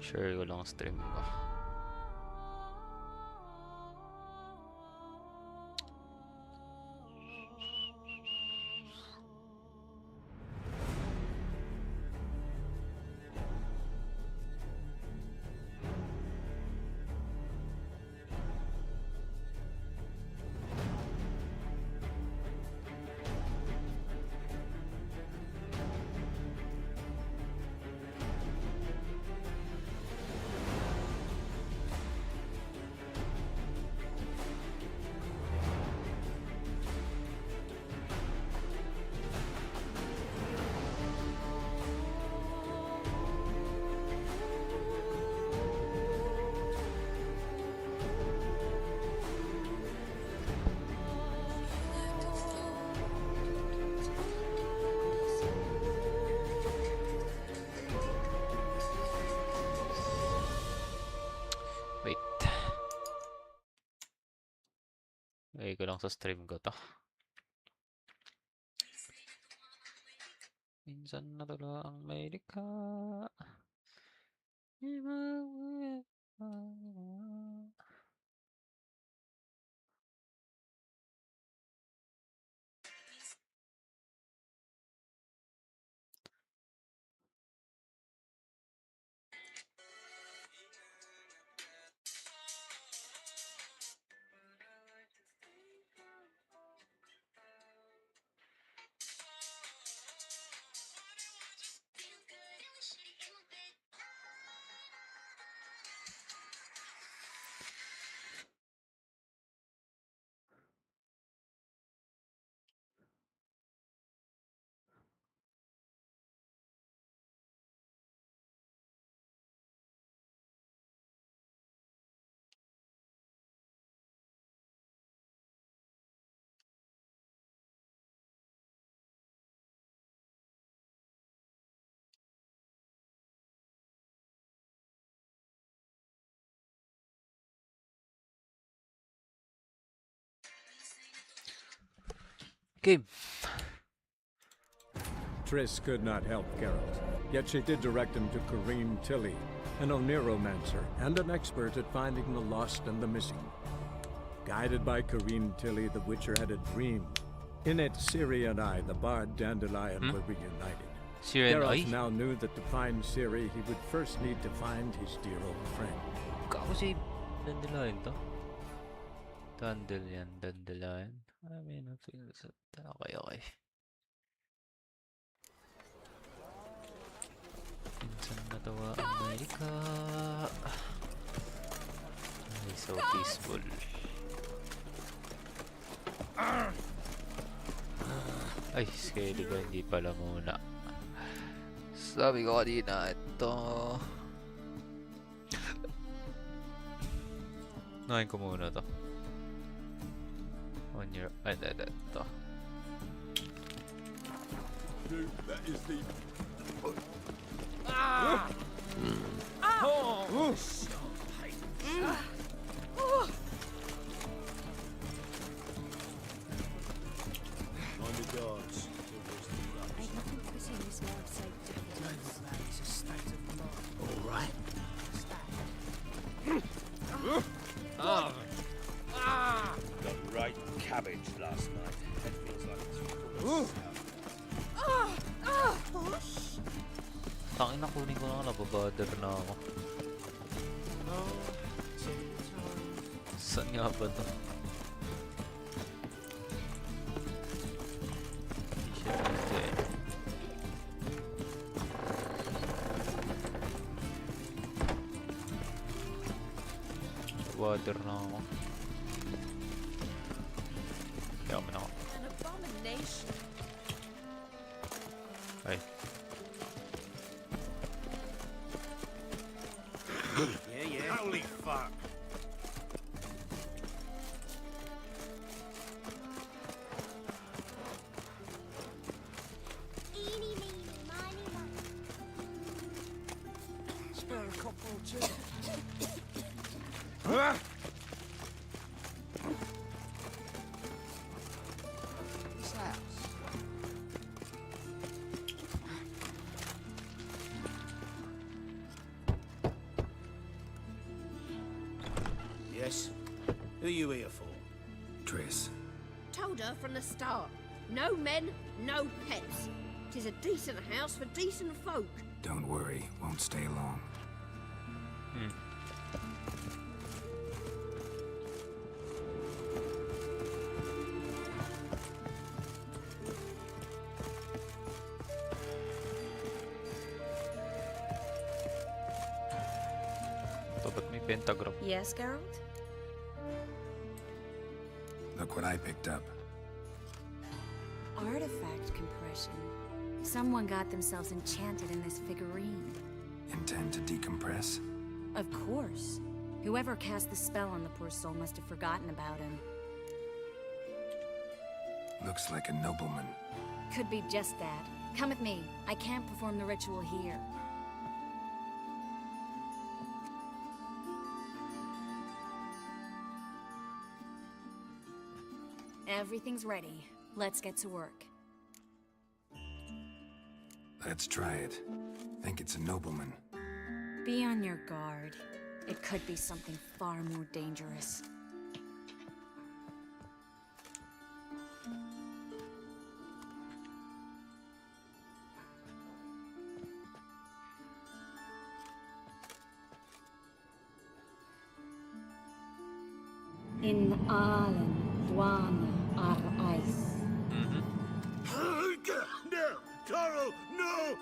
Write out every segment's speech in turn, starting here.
Share ko lang stream ko. Wait. Lagay ko lang sa stream ko to. Minsan na tala ang may likha. Game. Triss could not help Geralt, yet she did direct him to Corrine Tilly, an Oniromancer and an expert at finding the lost and the missing. Guided by Corrine Tilly, the Witcher had a dream. In it, Ciri and I, the bard Dandelion, were reunited. Ciri and I? Geralt now knew that to find Ciri, he would first need to find his dear old friend. Kako si Dandelion to? Dandelion. I mean, I feel that. Okay. Minsan natawa ang may likha. Ay, so peaceful. Ay, scary ko, hindi pala muna. Sabi ko kanina, ito. Nahin ko muna to. On your... Ay, ito. Dude, that is the... On the guards. I haven't put in this more safe difficulties. All right. Got right cabbage last night. It feels like it's full of stuff. Tangin na kunin ko na, nababader na ako. Saan nga ba to? T-shirt dito eh. Water na ako. Kaya ako na ako. An abomination. Ay. Yeah. Holy fuck. Eeny, meeny, miny, moe. Spare a couple or two. This house. Who are you here for? Triss. Told her from the start. No men, no pets. 'Tis a decent house for decent folk. Don't worry, won't stay long. Ito, ba't may pentagram? Yes, Geralt? Look what I picked up. Artifact compression. Someone got themselves enchanted in this figurine. Intend to decompress? Of course. Whoever cast the spell on the poor soul must have forgotten about him. Looks like a nobleman. Could be just that. Come with me. I can't perform the ritual here. Everything's ready. Let's get to work. Let's try it. Think it's a nobleman. Be on your guard. It could be something far more dangerous. In Allen, Dwana, Ar-Ice. No! Coral, no!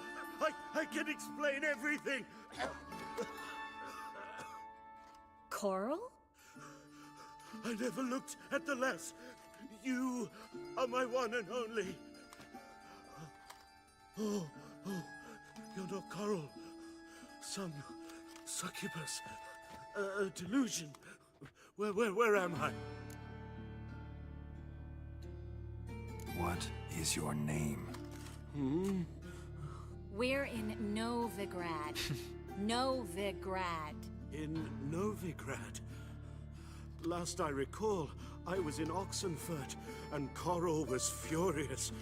I can explain everything! Coral? I never looked at the lass. You are my one and only. Oh, you're not Coral. Some succubus. A delusion. Where am I? What is your name? We're in Novigrad. Novigrad. In Novigrad. Last I recall, I was in Oxenfurt, and Coral was furious.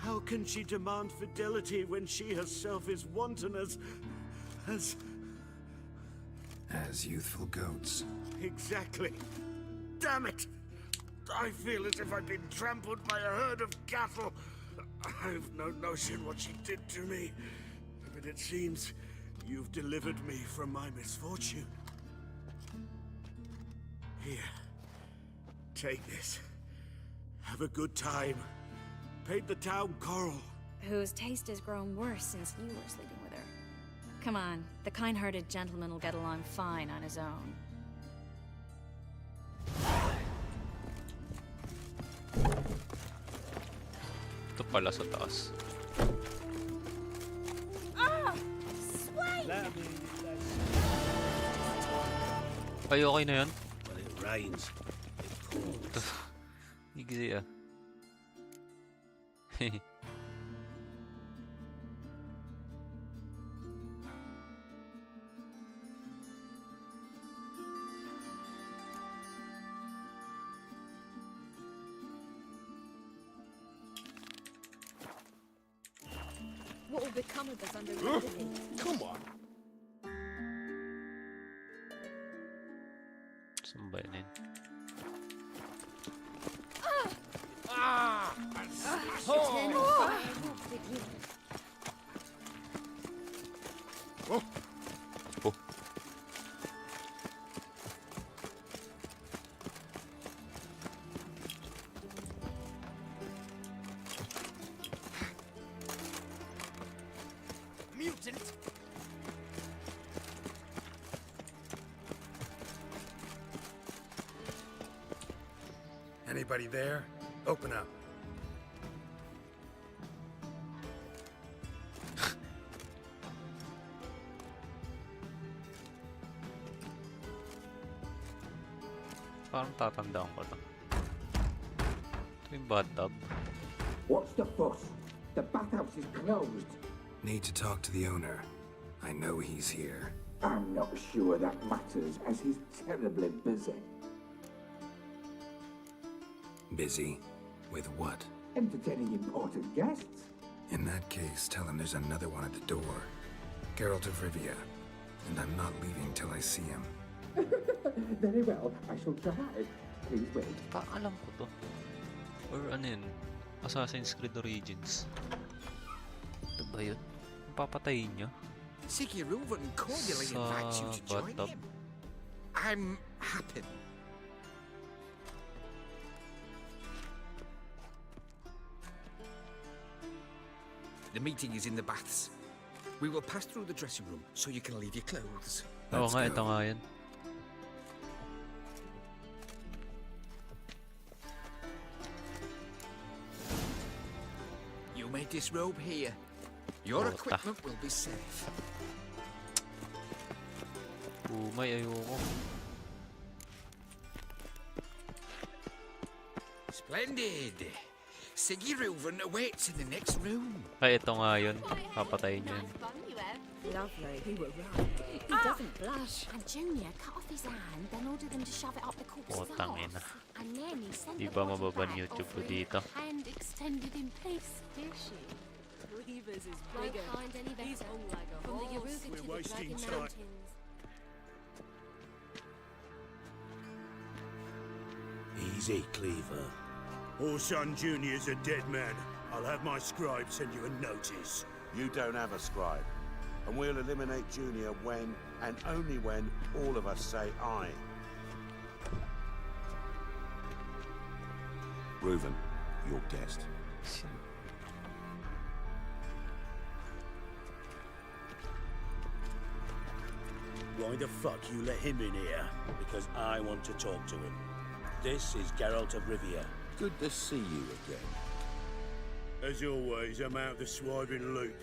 How can she demand fidelity when she herself is wanton as youthful goats. Exactly. Damn it! I feel as if I've been trampled by a herd of cattle. I've no notion what she did to me, but it seems you've delivered me from my misfortune. Here, take this. Have a good time. Paint the town Coral. Whose taste has grown worse since you were sleeping with her. Come on, the kind-hearted gentleman will get along fine on his own. Ito pala sa taas. Ay, okay na yun? When it rains, it pours. Easy ah. What will become of us under Redley? Come on. Saan ba yun? Oh. Mutant! Anybody there? Open up. Parang tatandaan ko to. Ito yung bathtub. What's the fuss? The bathhouse is closed. Need to talk to the owner. I know he's here. I'm not sure that matters, as he's terribly busy. Busy? With what? Entertaining important guests. In that case, tell him there's another one at the door. Geralt of Rivia. And I'm not leaving till I see him. Very well, I shall try. Please wait. Alam ko to. Or ano yun? Assassin's Creed Origins. Ito ba yun? Papatayin niya? Siggy Reuven cordially Sa invites you to join bathtub. him. I'm happy. The meeting is in the baths. We will pass through the dressing room so you can leave your clothes. Oo nga, ito nga yun. You may disrobe here. Your Puta. equipment will be safe. May ayoko. Splendid. Siggy Reuven awaits in the next room. Ay, ito nga yun. Papatayin niya yun. Fun you have. Lovely. We were right. He doesn't blush. And Junior cut off his hand, then ordered them to shove it up the corpse's Putang arse. ina. And then he sent Di the ba body mababan back, YouTube ko offering dito? a hand extended in peace. Is she? Cleavers is Won't bigger. find any He's better. hung like a From the horse. Yaruga to the wasting Dragon time. Mountains. Easy, Cleaver. Orson Jr.'s a dead man. I'll have my scribe send you a notice. You don't have a scribe. And we'll eliminate Junior when, and only when, all of us say aye. Reuven, your guest. Why the fuck you let him in here? Because I want to talk to him. This is Geralt of Rivia. Good to see you again. As always, I'm out the swiving loop.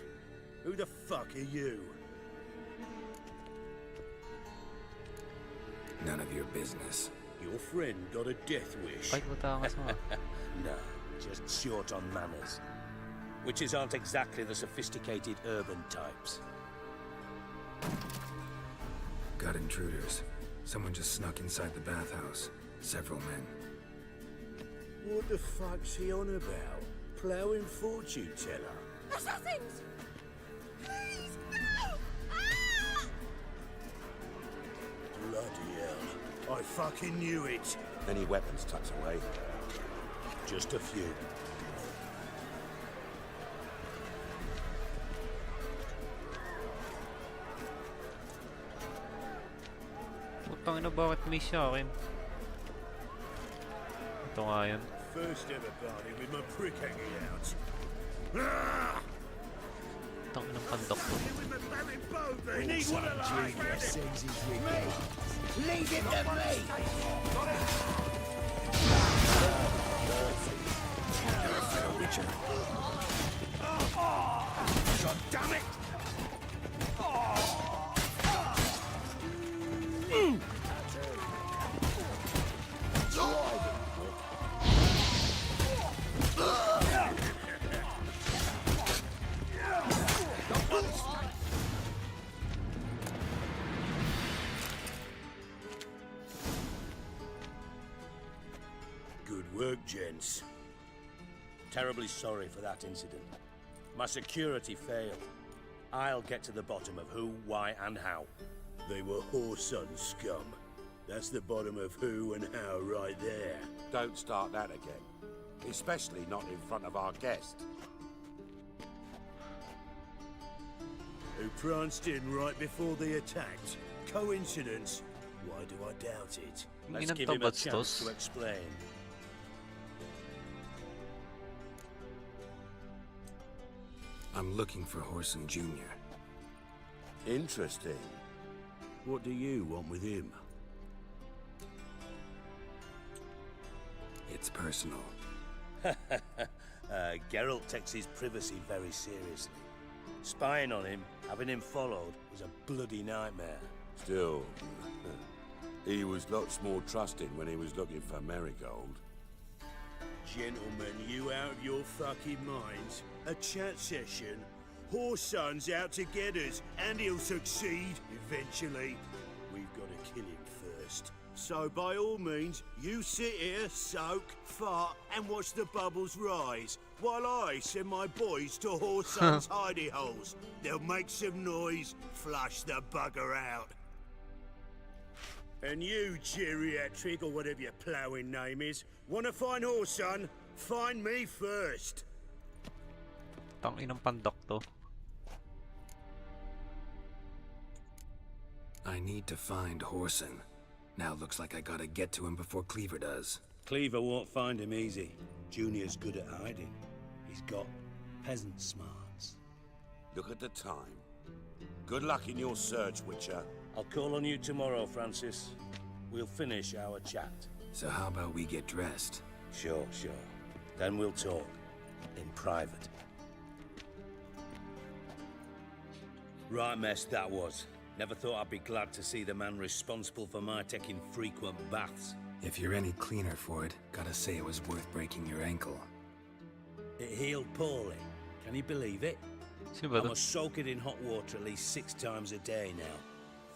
Who the fuck are you? None of your business. Your friend got a death wish. Ay, matangas mo. No, just short on manners. Witches aren't exactly the sophisticated urban types. Got intruders. Someone just snuck inside the bathhouse. Several men. What the fuck's he on about? Ploughing fortune teller? Assassins! Please, no! Ah! Bloody hell. I fucking knew it. Any weapons tucked away? Just a few. Putang ina, bakit may siya akin? Ito nga yun. First ever party with my prick hanging out. Ah! Tang ng pandok ko. With the barren bow, they need one alive. Leave him to me! Witcher. God damn it! Good work, gents. Terribly sorry for that incident. My security failed. I'll get to the bottom of who, why, and how. They were whoreson scum. That's the bottom of who and how right there. Don't start that again. Especially not in front of our guest. Who pranced in right before they attacked. Coincidence? Why do I doubt it? Let's Inang give him a tabats chance tos. to explain. I'm looking for Horson Jr. Interesting. What do you want with him? It's personal. Geralt takes his privacy very seriously. Spying on him, having him followed, is a bloody nightmare. Still, he was lots more trusting when he was looking for Marigold. Gentlemen, you out of your fucking minds? A chat session? Whoreson's out to get us, and he'll succeed eventually. We've got to kill him first. So by all means, you sit here, soak, fart, and watch the bubbles rise, while I send my boys to Whoreson's hidey holes. They'll make some noise, flush the bugger out. And you, geriatric, or whatever your ploughing name is, want a fine horse, son? Find me first. Tangin ng pandok to. I need to find Horson. Now looks like I gotta get to him before Cleaver does. Cleaver won't find him easy. Junior's good at hiding. He's got peasant smarts. Look at the time. Good luck in your search, Witcher. I'll call on you tomorrow, Francis. We'll finish our chat. So how about we get dressed? Sure. Then we'll talk. In private. Right mess that was. Never thought I'd be glad to see the man responsible for my taking frequent baths. If you're any cleaner for it, gotta say it was worth breaking your ankle. It healed poorly. Can you believe it? I must soak it in hot water at least 6 times a day now.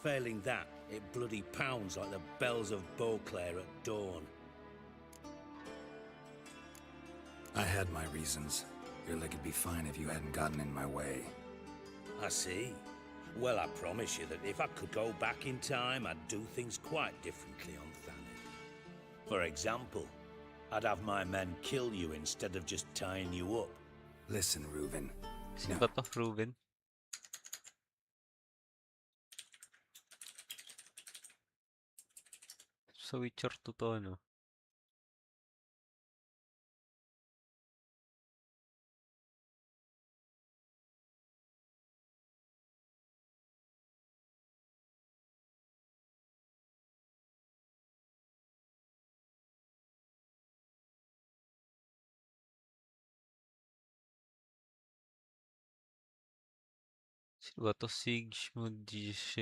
Failing that, it bloody pounds like the bells of Beauclair at dawn. I had my reasons. Your leg would be fine if you hadn't gotten in my way. I see. Well, I promise you that if I could go back in time, I'd do things quite differently on Thanet. For example, I'd have my men kill you instead of just tying you up. Listen, Reuben. Sino ba to, Reuben? Sa Witcher 2 to, no? Sino ba to? Sigmund Jish.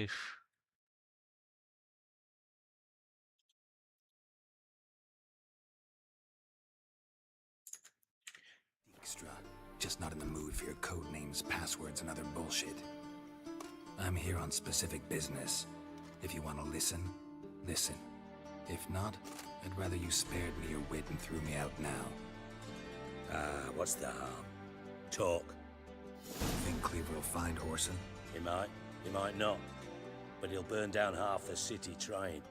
Extra. Just not in the mood for your code names, passwords, and other bullshit. I'm here on specific business. If you want to listen, listen. If not, I'd rather you spared me your wit and threw me out now. What's the harm? Talk. Think Cleaver will find Horson? He might not. But he'll burn down half the city trying.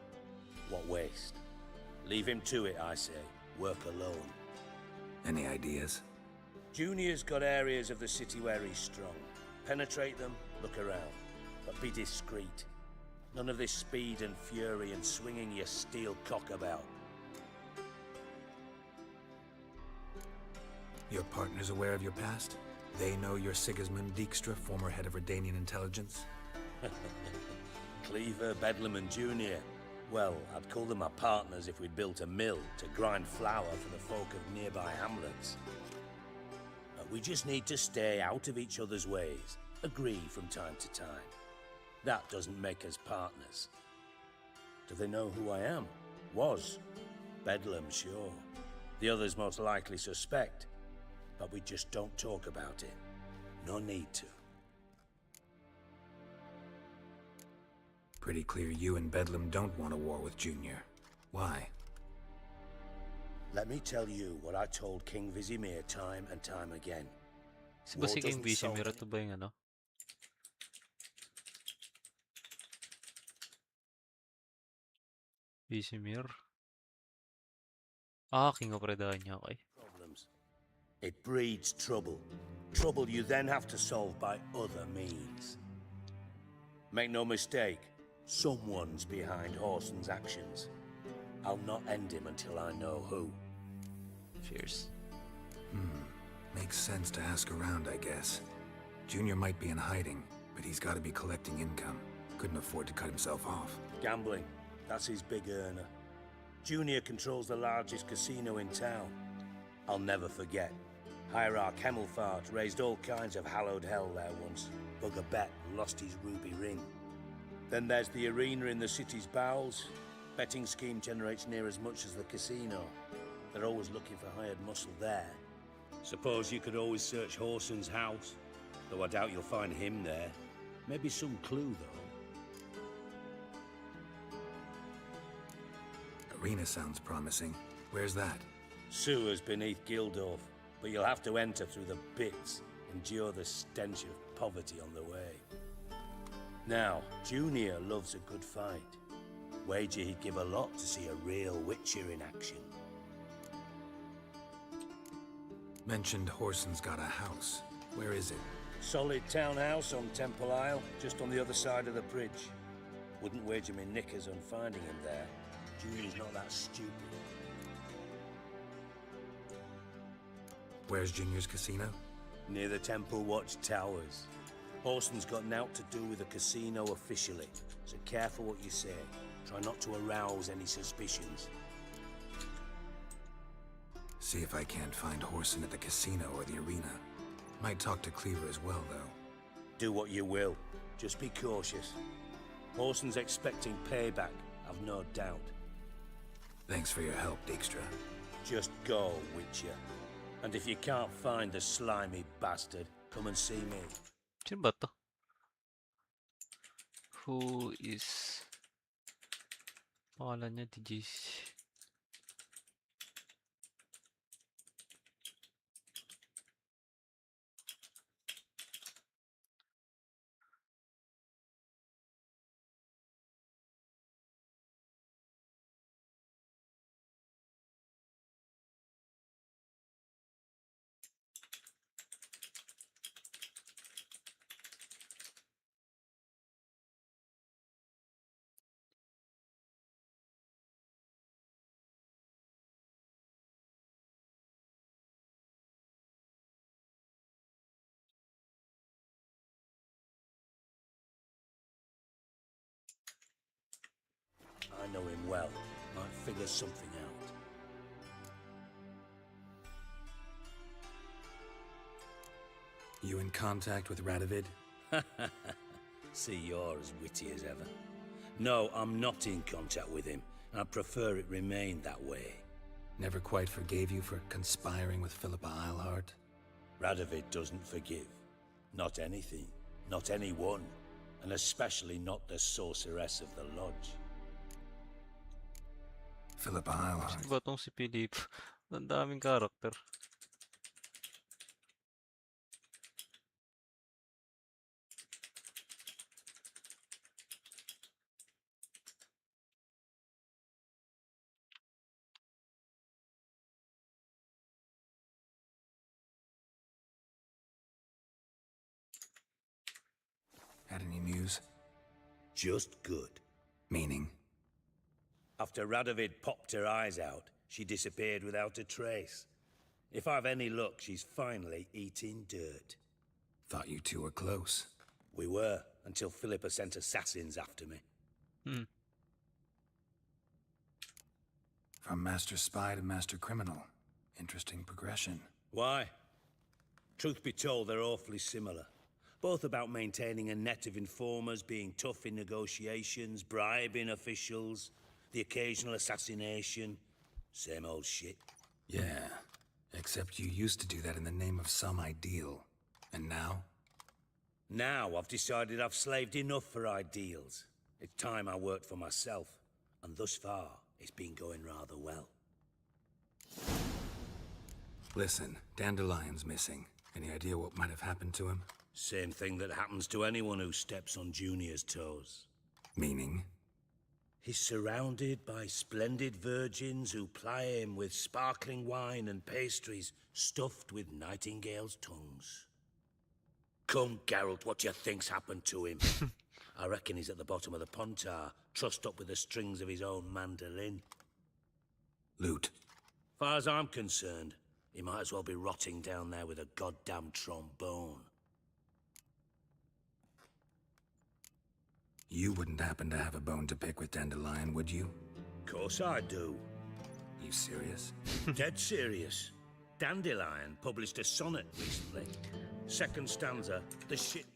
What waste? Leave him to it, I say. Work alone. Any ideas? Junior's got areas of the city where he's strong. Penetrate them, look around. But be discreet. None of this speed and fury and swinging your steel cock about. Your partner's aware of your past? They know you're Sigismund Dijkstra, former head of Redanian intelligence? Cleaver, Bedlam and Junior. Well, I'd call them my partners if we'd built a mill to grind flour for the folk of nearby hamlets. But we just need to stay out of each other's ways. Agree from time to time. That doesn't make us partners. Do they know who I am? Was. Bedlam, sure. The others most likely suspect. But we just don't talk about it. No need to. Pretty clear you and Bedlam don't want a war with Junior. Why? Let me tell you what I told King Vizimir time and time again. Si ba si King Vizimir? Ito ba yung ano? Vizimir? King of Redania, okay. Problems. It breeds trouble. Trouble you then have to solve by other means. Make no mistake, someone's behind Horson's actions. I'll not end him until I know who. Fierce. Makes sense to ask around, I guess. Junior might be in hiding, but he's got to be collecting income. Couldn't afford to cut himself off. Gambling. That's his big earner. Junior controls the largest casino in town. I'll never forget. Hierarch Hemmelfart raised all kinds of hallowed hell there once. Bug a bet and lost his ruby ring. Then there's the arena in the city's bowels. Betting scheme generates near as much as the casino. They're always looking for hired muscle there. Suppose you could always search Horson's house. Though I doubt you'll find him there. Maybe some clue, though. Arena sounds promising. Where's that? Sewers beneath Gildorf, but you'll have to enter through the pits, endure the stench of poverty on the way. Now, Junior loves a good fight. Wager he'd give a lot to see a real Witcher in action. Mentioned Horson's got a house. Where is it? Solid townhouse on Temple Isle, just on the other side of the bridge. Wouldn't wager me knickers on finding him there. Julie's not that stupid. Where's Junior's casino? Near the Temple Watch Towers. Horson's got nought to do with the casino officially, so careful what you say. Try not to arouse any suspicions. See if I can't find Horson at the casino or the arena. Might talk to Cleaver as well, though. Do what you will. Just be cautious. Horson's expecting payback, I've no doubt. Thanks for your help, Dijkstra. Just go, Witcher. And if you can't find the slimy bastard, come and see me. Sino ba to? Who is... Pangalan niya, TGC. I know him well. Might figure something out. You in contact with Radovid? See, you're as witty as ever. No, I'm not in contact with him. I prefer it remain that way. Never quite forgave you for conspiring with Philippa Eilhart? Radovid doesn't forgive. Not anything. Not anyone. And especially not the sorceress of the lodge. Philippa Eilhart. Sino ba tong si Philip? Ang daming karakter. Had any news? Just good. Meaning? After Radovid popped her eyes out, she disappeared without a trace. If I've any luck, she's finally eating dirt. Thought you two were close. We were, until Philippa sent assassins after me. From master spy to master criminal. Interesting progression. Why? Truth be told, they're awfully similar. Both about maintaining a net of informers, being tough in negotiations, bribing officials, the occasional assassination. Same old shit. Yeah, except you used to do that in the name of some ideal. And now? Now I've decided I've slaved enough for ideals. It's time I worked for myself. And thus far, it's been going rather well. Listen, Dandelion's missing. Any idea what might have happened to him? Same thing that happens to anyone who steps on Junior's toes. Meaning? He's surrounded by splendid virgins who ply him with sparkling wine and pastries stuffed with nightingales' tongues. Come, Geralt, what do you think's happened to him? I reckon he's at the bottom of the Pontar, trussed up with the strings of his own mandolin. Loot. Far as I'm concerned, he might as well be rotting down there with a goddamn trombone. You wouldn't happen to have a bone to pick with Dandelion, would you? Course I do. You serious? Dead serious. Dandelion published a sonnet recently. Second stanza, the shit...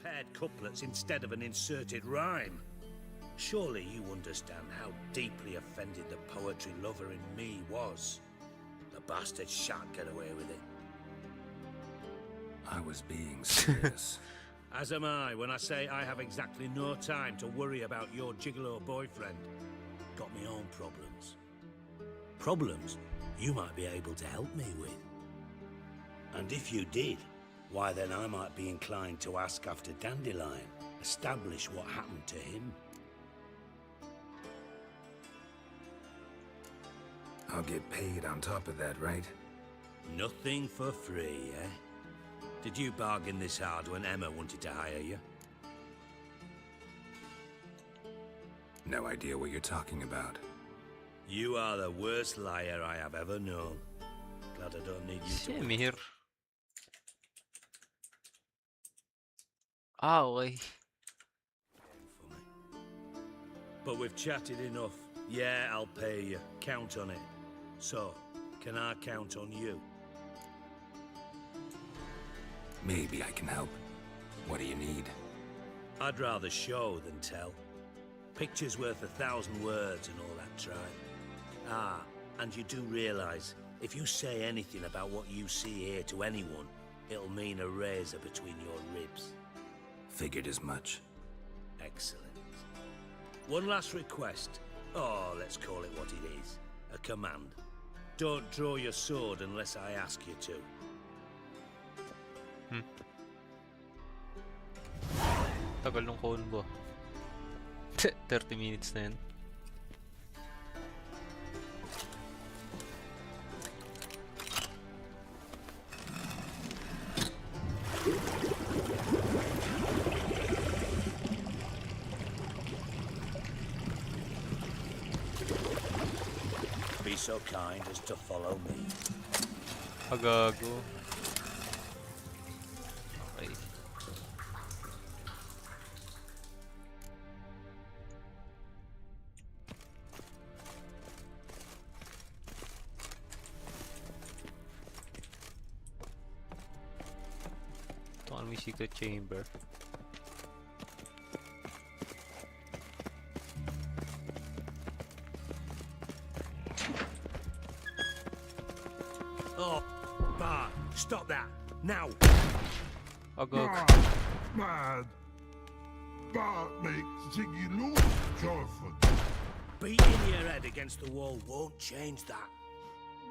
paired couplets instead of an inserted rhyme. Surely you understand how deeply offended the poetry lover in me was. The bastard shan't get away with it. I was being serious. As am I when I say I have exactly no time to worry about your gigolo boyfriend. Got me own problems. Problems you might be able to help me with. And if you did, why then I might be inclined to ask after Dandelion, establish what happened to him. I'll get paid on top of that, right? Nothing for free, eh? Did you bargain this hard when Emma wanted to hire you? No idea what you're talking about. You are the worst liar I have ever known. Glad I don't need you to... Same here. Ah, okay. But we've chatted enough. Yeah, I'll pay you. Count on it. So, can I count on you? Maybe I can help. What do you need? I'd rather show than tell. Picture's worth 1,000 words and all that tribe. Ah, and you do realize, if you say anything about what you see here to anyone, it'll mean a razor between your ribs. Figured as much. Excellent. One last request. Oh, let's call it what it is. A command. Don't draw your sword unless I ask you to. Tagal ng combo. 30 minutes na yan. Be so kind as to follow me. Agago. Okay. Ito ang may secret chamber. Oh, Bart, stop that, now! Agog. Mad. Bart makes Ziggy lose, Joyful. Beating your head against the wall won't change that.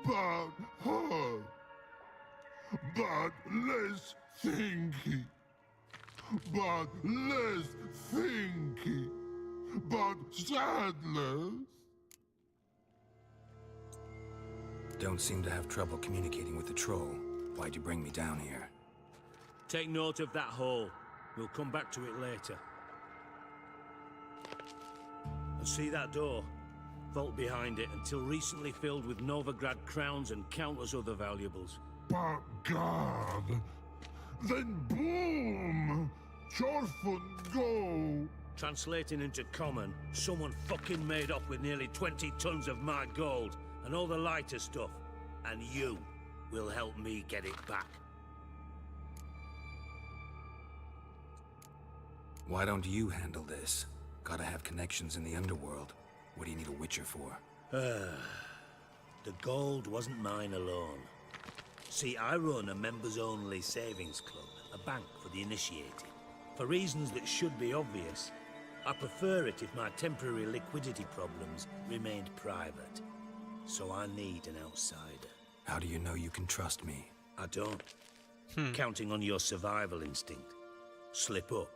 But hard. But less thinky. But less thinky. But sadless. Don't seem to have trouble communicating with the troll. Why'd you bring me down here? Take note of that hole. We'll come back to it later. And see that door? Vault behind it, until recently filled with Novigrad crowns and countless other valuables. But God. Then boom! Chorfun go! Translating into common, someone fucking made off with nearly 20 tons of my gold and all the lighter stuff. And you will help me get it back. Why don't you handle this? Gotta have connections in the underworld. What do you need a witcher for? The gold wasn't mine alone. See, I run a members-only savings club, a bank for the initiated. For reasons that should be obvious, I prefer it if my temporary liquidity problems remained private. So I need an outsider. How do you know you can trust me? I don't. Counting on your survival instinct. Slip up,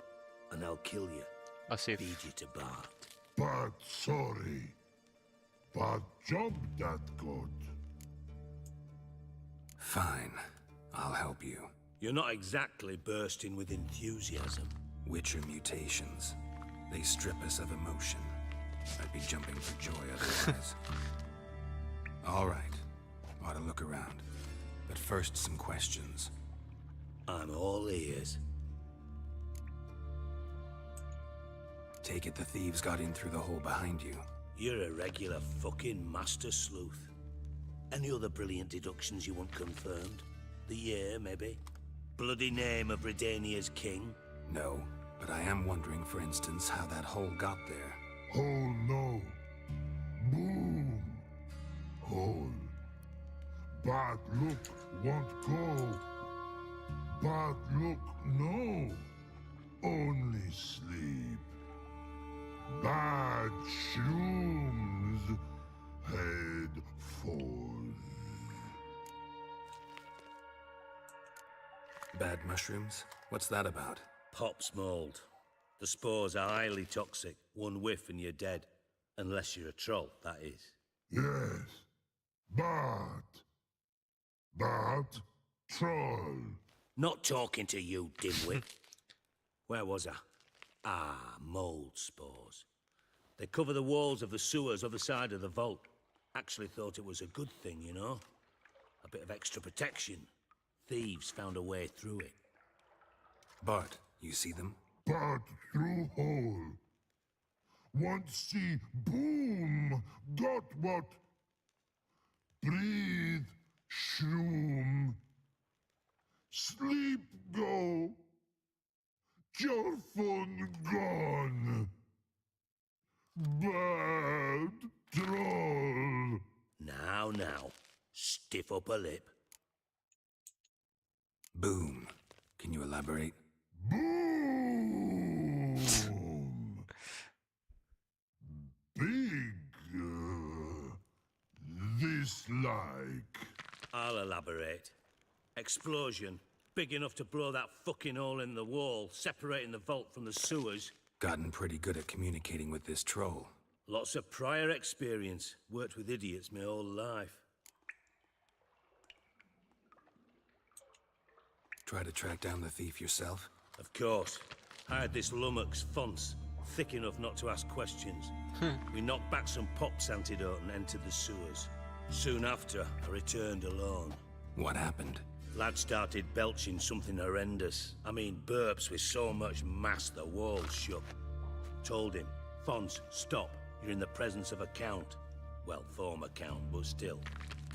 and I'll kill you. As if. Feed you to Bart. But sorry. But job that good. Fine. I'll help you. You're not exactly bursting with enthusiasm. Witcher mutations. They strip us of emotion. I'd be jumping for joy otherwise. All right. Ought to look around. But first, some questions. I'm all ears. Take it the thieves got in through the hole behind you. You're a regular fucking master sleuth. Any other brilliant deductions you want confirmed? The year, maybe? Bloody name of Redania's king? No, but I am wondering, for instance, how that hole got there. Hole no. Boom. Hole. Bad look won't go. Bad look no. Only sleep. Bad shrooms. Head falls. Bad mushrooms? What's that about? Pops mold. The spores are highly toxic. One whiff and you're dead. Unless you're a troll, that is. Yes. Bad. Bad troll. Not talking to you, dimwit. Where was I? Ah, mold spores. They cover the walls of the sewers other side of the vault. Actually thought it was a good thing, you know? A bit of extra protection. Thieves found a way through it. Bart, you see them? Bad through hole. Want see boom. Got what? Breathe. Shroom. Sleep go. Your phone gone. Bad troll. Now. Stiff upper lip. Boom. Can you elaborate? Boom. Big. This like. I'll elaborate. Explosion. Big enough to blow that fucking hole in the wall, separating the vault from the sewers. Gotten pretty good at communicating with this troll. Lots of prior experience. Worked with idiots my whole life. Try to track down the thief yourself? Of course. I had this lummox, Fonce, thick enough not to ask questions. We knocked back some Pop's antidote and entered the sewers. Soon after, I returned alone. What happened? Lad started belching something horrendous. I mean, burps with so much mass the walls shook. Told him, Fonce, stop. You're in the presence of a count. Well, former count, but still.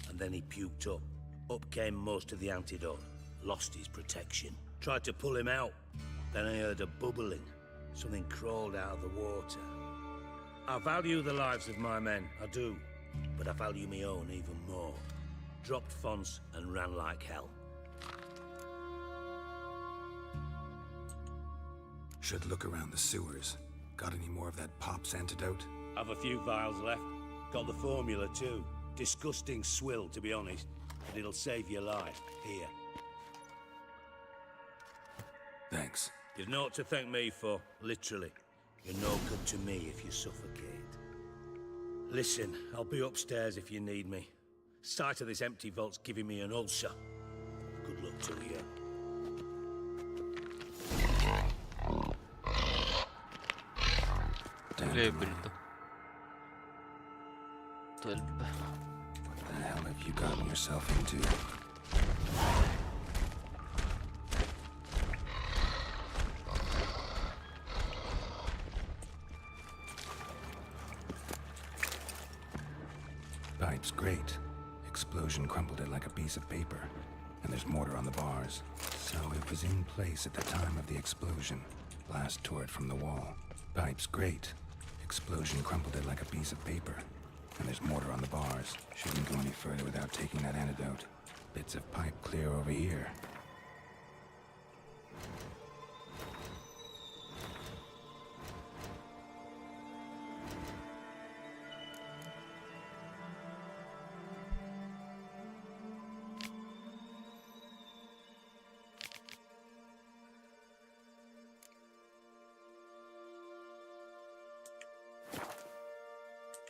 And then he puked up. Up came most of the antidote. Lost his protection. Tried to pull him out. Then I heard a bubbling. Something crawled out of the water. I value the lives of my men, I do. But I value my own even more. Dropped Fonce and ran like hell. Should look around the sewers. Got any more of that Pop's antidote? Have a few vials left. Got the formula too. Disgusting swill, to be honest. But it'll save your life. Here. Thanks. You've naught to thank me for, literally. You're no good to me if you suffocate. Listen, I'll be upstairs if you need me. Sight of this empty vault's giving me an ulcer. Good luck to you. Level to. 12. What the hell have you gotten yourself into? Pipe's great. Explosion crumpled it like a piece of paper. And there's mortar on the bars. So it was in place at the time of the explosion. Blast tore it from the wall. Pipe's great. Explosion crumpled it like a piece of paper. And there's mortar on the bars. Shouldn't go any further without taking that antidote. Bits of pipe clear over here.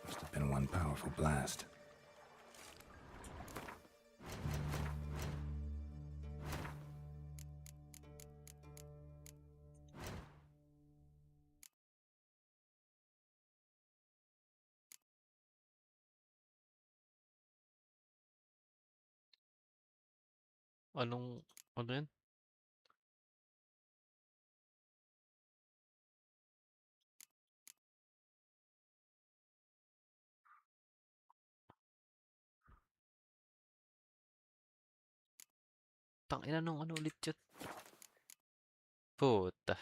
Must have been one powerful blast. Ano yan? Tangina nung ano ulit yun? Puta.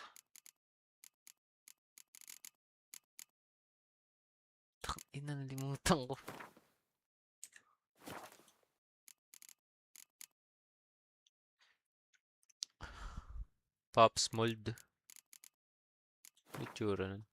Ina, nalimutan ko. Pops mold. Itsura nun.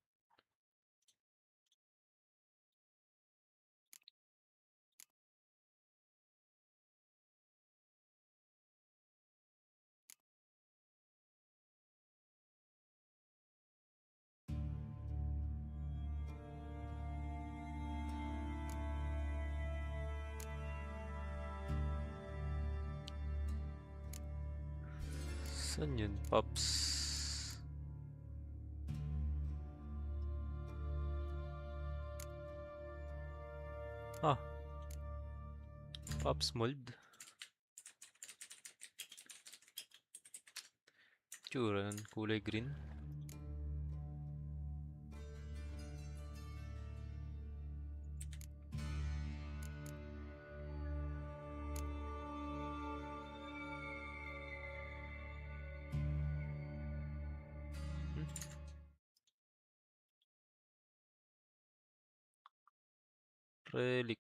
Saan yun, Pops? Ah. Pops mold. Tsura nun, kulay green. Relic.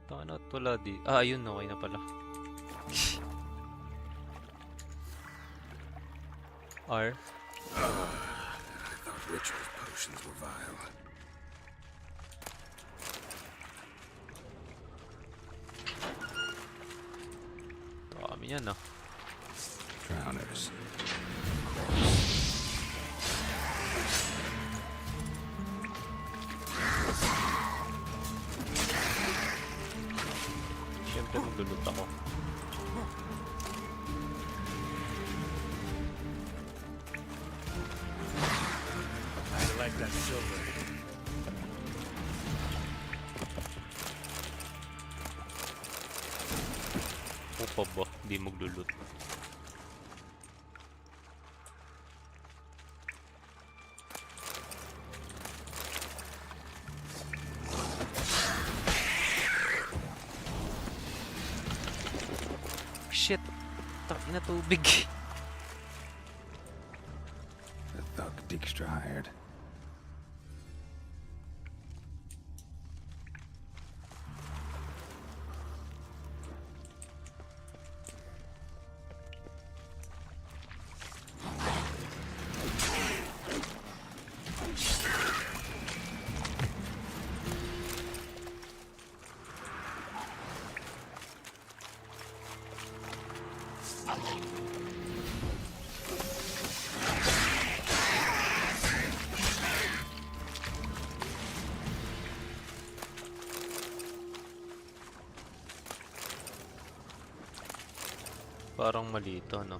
Paano at wala di? Ah, ayun, okay na pala. R. I thought ritual potions were vile. Dami yan, ah. Drowners. Siyempre maglulot ako. I like that silver. Upa ba? Di maglulot. Shit! Taki na tubig. The thug Dijkstra hired. Parang mali ito, no?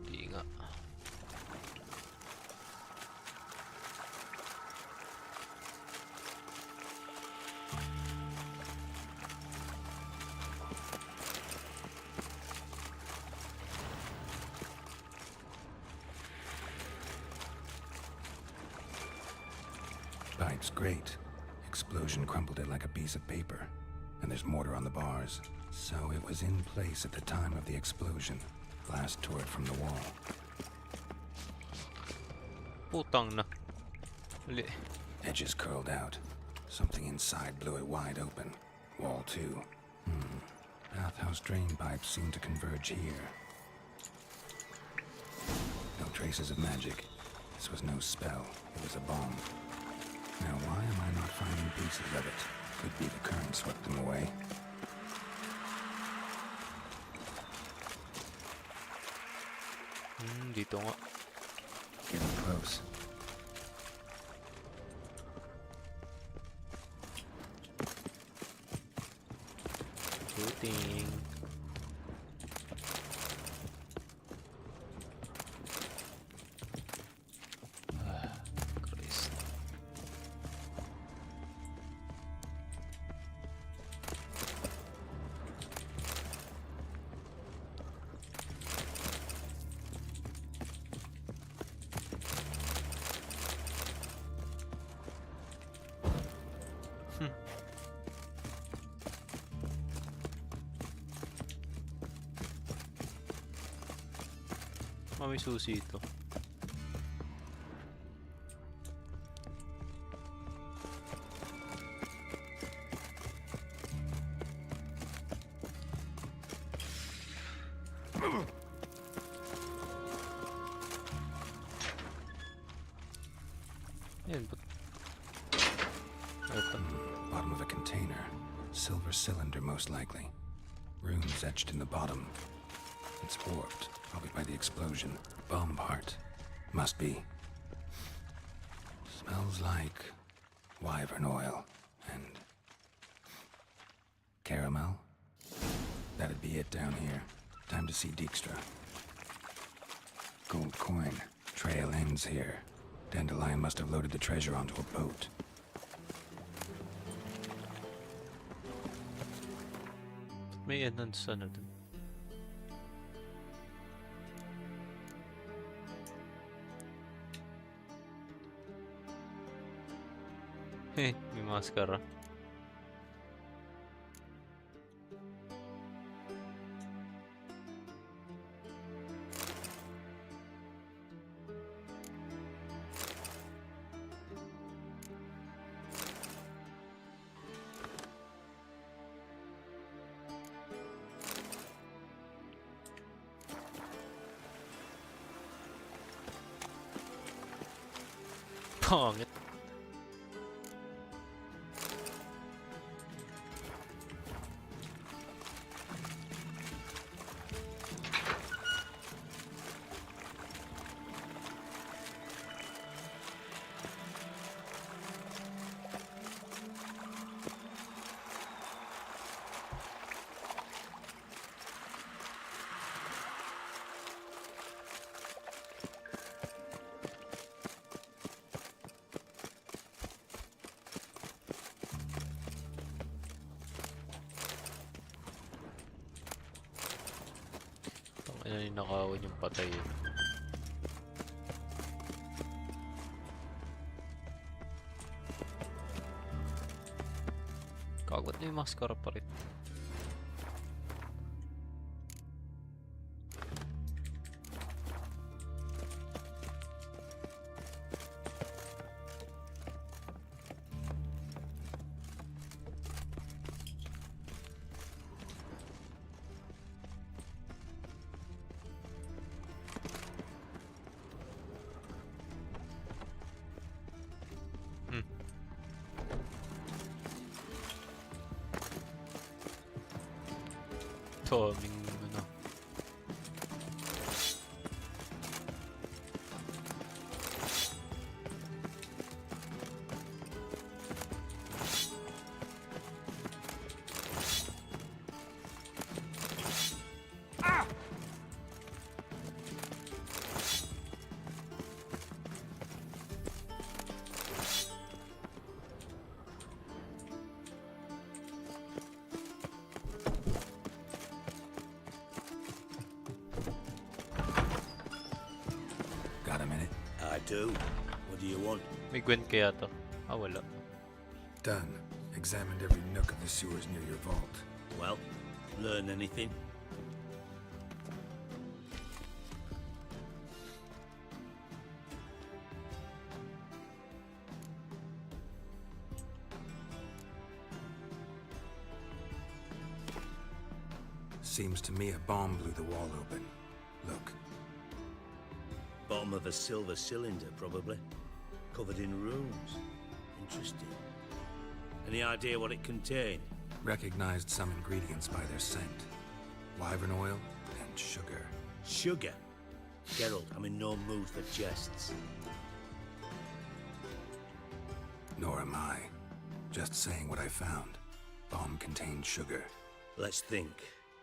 Di nga. Pipe's great. Explosion crumpled it like a piece of paper. And there's mortar on the bars. So it was in place at the time of the explosion. Blast tore it from the wall. Putang na. Uli. Edges curled out. Something inside blew it wide open. Wall too. Bathhouse drain pipes seem to converge here. No traces of magic. This was no spell. It was a bomb. Now why am I not finding pieces of it? Could be the current swept them away. Dito nga. Getting close. Shooting. Christ. Ah, may susi ito. Ayan, Bottom of a container. Silver cylinder, most likely. Runes etched in the bottom. It's warped, probably by the explosion. Bomb part. Must be. Smells like wyvern oil and caramel. That'd be it down here. Time to see Dijkstra. Gold coin. Trail ends here. Dandelion must have loaded the treasure onto a boat. may enhance ano dun. May maskara. Pangit. Ano yung nakawan yung patay yun. Kagot na yung maskara pa rin. Daming ano. Got a minute? I do. What do you want? May Gwen kaya to. Ah, wala. Done. Examined every nook of the sewers near your vault. Well, learn anything? Seems to me a bomb blew the wall open. Look. Bottom of a silver cylinder, probably. Covered in runes. Interesting. Any idea what it contained? Recognized some ingredients by their scent. Wyvern oil and sugar. Sugar? Geralt, I'm in no mood for jests. Nor am I. Just saying what I found. Bomb contained sugar. Let's think.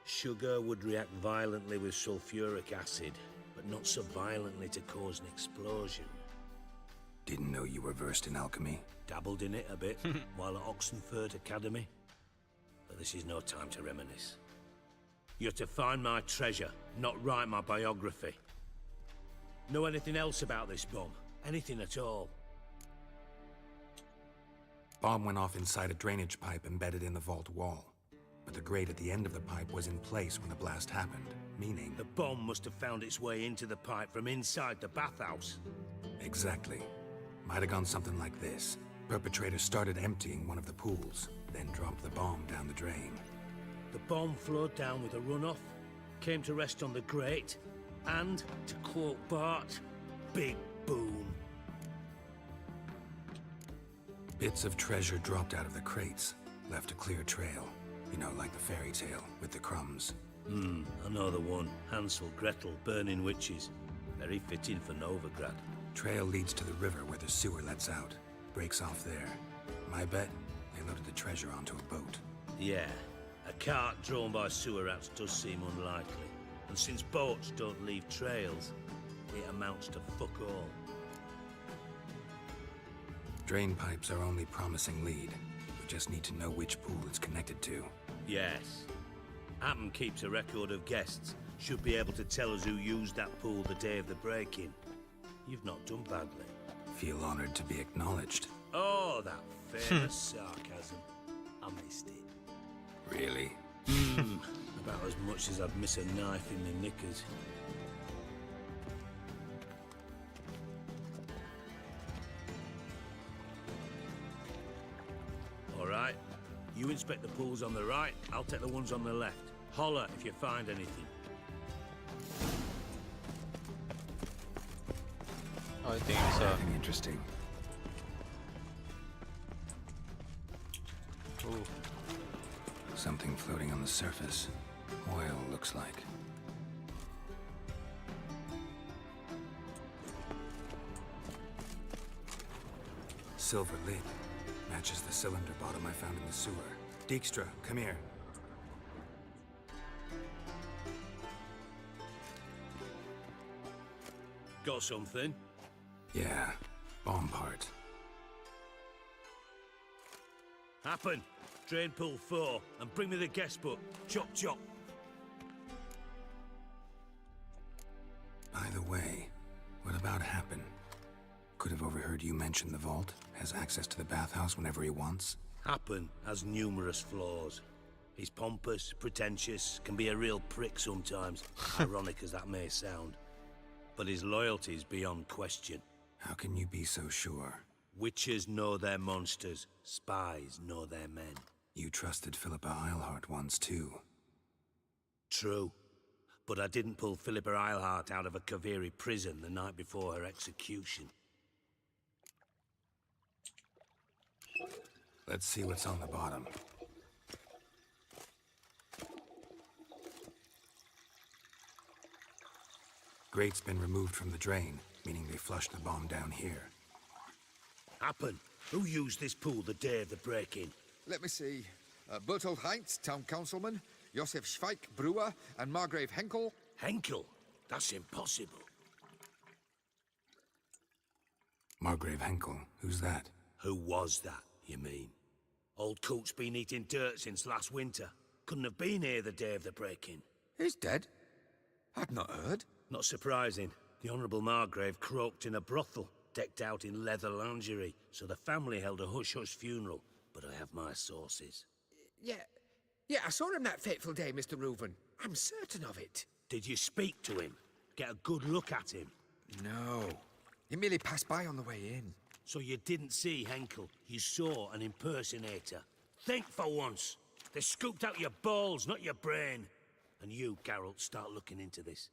Sugar would react violently with sulfuric acid, but not so violently to cause an explosion. Didn't know you were versed in alchemy. Dabbled in it a bit while at Oxenford Academy. But this is no time to reminisce. You're to find my treasure, not write my biography. Know anything else about this bomb? Anything at all? Bomb went off inside a drainage pipe embedded in the vault wall. but the grate at the end of the pipe was in place when the blast happened, meaning... The bomb must have found its way into the pipe from inside the bathhouse. Exactly. Might have gone something like this. Perpetrator started emptying one of the pools, then dropped the bomb down the drain. The bomb flowed down with a runoff, came to rest on the grate, and, to quote Bart, big boom. Bits of treasure dropped out of the crates, left a clear trail. You know, like the fairy tale, with the crumbs. I know the one. Hansel, Gretel, burning witches. Very fitting for Novigrad. Trail leads to the river where the sewer lets out. Breaks off there. My bet, they loaded the treasure onto a boat. Yeah, a cart drawn by sewer rats does seem unlikely. And since boats don't leave trails, it amounts to fuck all. Drain pipes are only promising lead. We just need to know which pool it's connected to. Yes. Hammond keeps a record of guests. Should be able to tell us who used that pool the day of the break-in. You've not done badly. Feel honored to be acknowledged. Oh, that famous sarcasm. I missed it. Really? About as much as I'd miss a knife in the knickers. All right. You inspect the pools on the right, I'll take the ones on the left. Holler if you find anything. I think so. Nothing interesting. Ooh. Something floating on the surface. Oil, looks like. Silver lid. Matches the cylinder bottom I found in the sewer. Dijkstra, come here. Got something? Yeah, bomb part. Happen. Drain pool 4, and bring me the guest book. Chop chop. By the way, what about Happen? Could have overheard you mention the vault. Has access to the bathhouse whenever he wants. Happen has numerous flaws. He's pompous, pretentious, can be a real prick sometimes, ironic as that may sound. But his loyalty's beyond question. How can you be so sure? Witches know their monsters, spies know their men. You trusted Philippa Eilhart once too. True. But I didn't pull Philippa Eilhart out of a Kaviri prison the night before her execution. Let's see what's on the bottom. Grate's been removed from the drain, meaning they flushed the bomb down here. Happen. Who used this pool the day of the break-in? Let me see. Bertolt Heinz, town councilman, Josef Schweik, brewer, and Margrave Henkel. Henkel? That's impossible. Margrave Henkel? Who's that? Who was that, you mean? Old Coot's been eating dirt since last winter. Couldn't have been here the day of the break-in. He's dead? I'd not heard. Not surprising. The Honourable Margrave croaked in a brothel, decked out in leather lingerie, so the family held a hush-hush funeral. But I have my sources. Yeah, I saw him that fateful day, Mr. Reuven. I'm certain of it. Did you speak to him? Get a good look at him? No. He merely passed by on the way in. So you didn't see Henkel, you saw an impersonator. Think for once. They scooped out your balls, not your brain. And you, Geralt, start looking into this.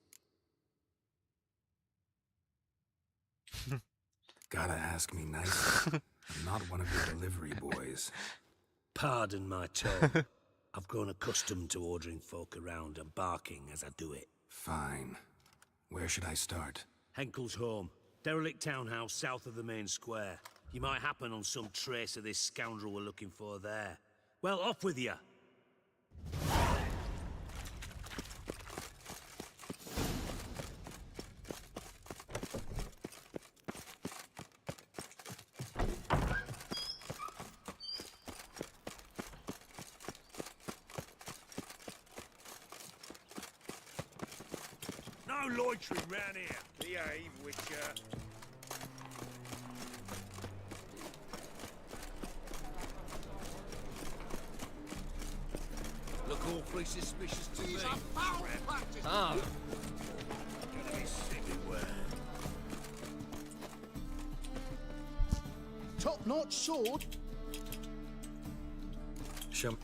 Gotta ask me nice. I'm not one of your delivery boys. Pardon my tone. I've grown accustomed to ordering folk around and barking as I do it. Fine. Where should I start? Henkel's home. Derelict townhouse south of the main square. You might happen on some trace of this scoundrel we're looking for there. Well, off with you. No loitering round here. Behave, Witcher. awfully suspicious to me. Ah! Gonna be sick beware. Top-notch sword. Show.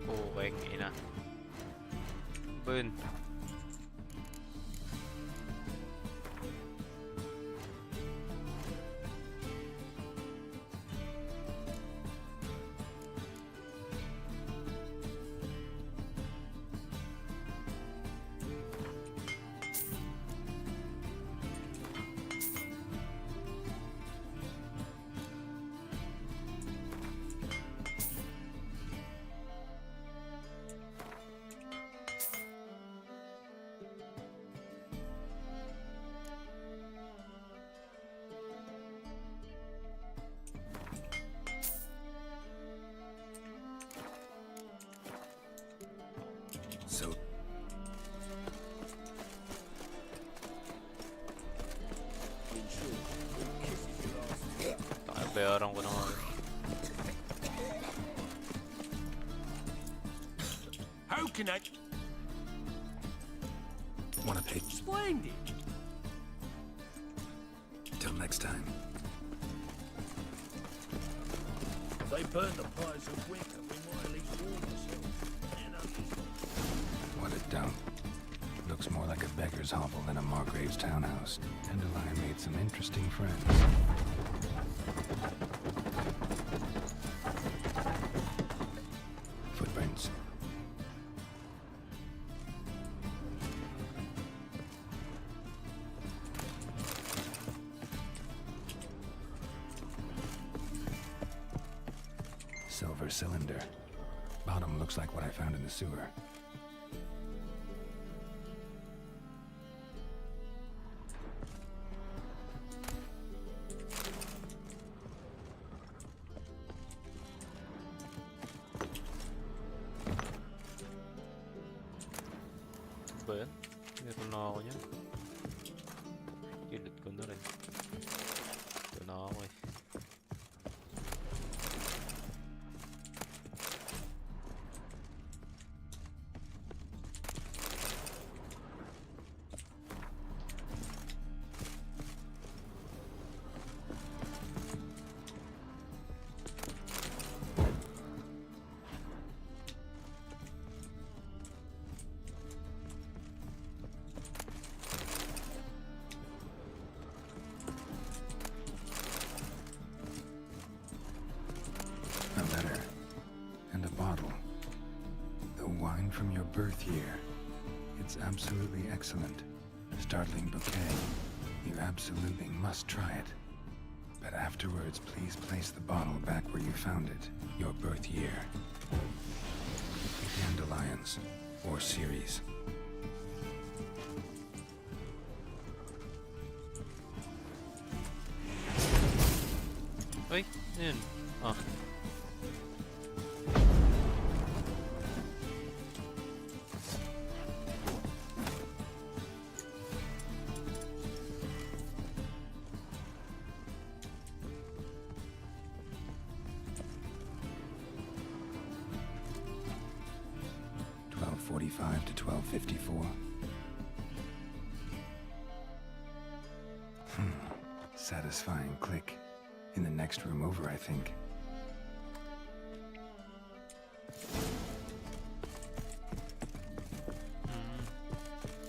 Pukeng ina. Burn. So Bayaran ko na nga. How can I... wanna pay. Splendid. Till next time. If they burn the pies of Wickham, we might at least warm ourselves. What a dump. Looks more like a beggar's hovel than a Margrave's townhouse. Dandelion made some interesting friends. Footprints. Silver cylinder. Bottom looks like what I found in the sewer. Ba yan? Meron na ako niyan. Kilid ko na rin. Ito na ako eh. A letter. And a bottle. The wine from your birth year. It's absolutely excellent. Startling bouquet. You absolutely must try it. But afterwards, please place the bottle back where you found it. Your birth year. Dandelions. Or series. Ay, yun. Ah. .45 to 12:54. Satisfying click. In the next room over, I think.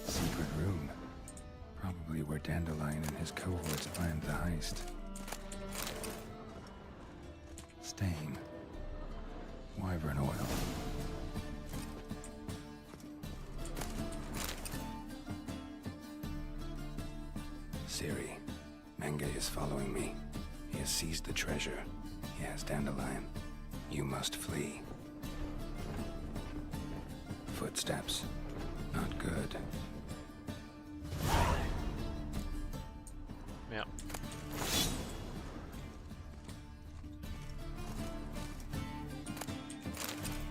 Secret room. Probably where Dandelion and his cohorts planned the heist. Stain. Wyvern oil. Siri, Menge is following me. He has seized the treasure. He has Dandelion. You must flee. footsteps. Not good. Yeah.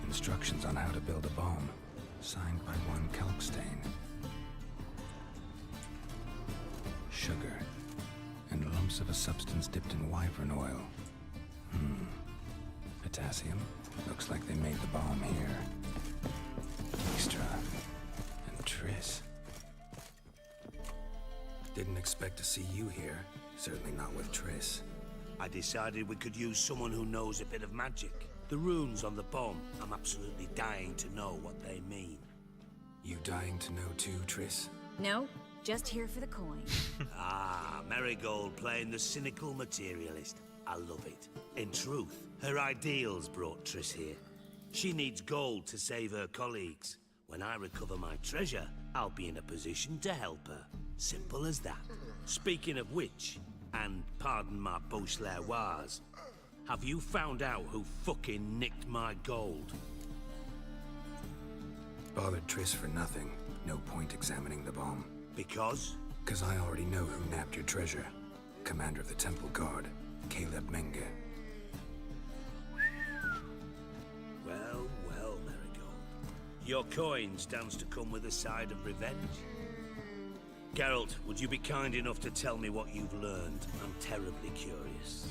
Instructions on how to build a bomb, signed by one Kalkstain. Sugar, and lumps of a substance dipped in wyvern oil. Potassium. Looks like they made the bomb here. Extra. And Triss. Didn't expect to see you here. Certainly not with Triss. I decided we could use someone who knows a bit of magic. The runes on the bomb, I'm absolutely dying to know what they mean. You dying to know too, Triss? No, just here for the coin. Ah, Marigold playing the cynical materialist. I love it. In truth, her ideals brought Triss here. She needs gold to save her colleagues. When I recover my treasure, I'll be in a position to help her. Simple as that. Speaking of which, and pardon my Beauclervoise, have you found out who fucking nicked my gold? Bothered Triss for nothing. No point examining the bomb. Because? Because I already know who nabbed your treasure. Commander of the Temple Guard, Caleb Menge. Well, well, Marigold. Your coin stands to come with a side of revenge. Geralt, would you be kind enough to tell me what you've learned? I'm terribly curious.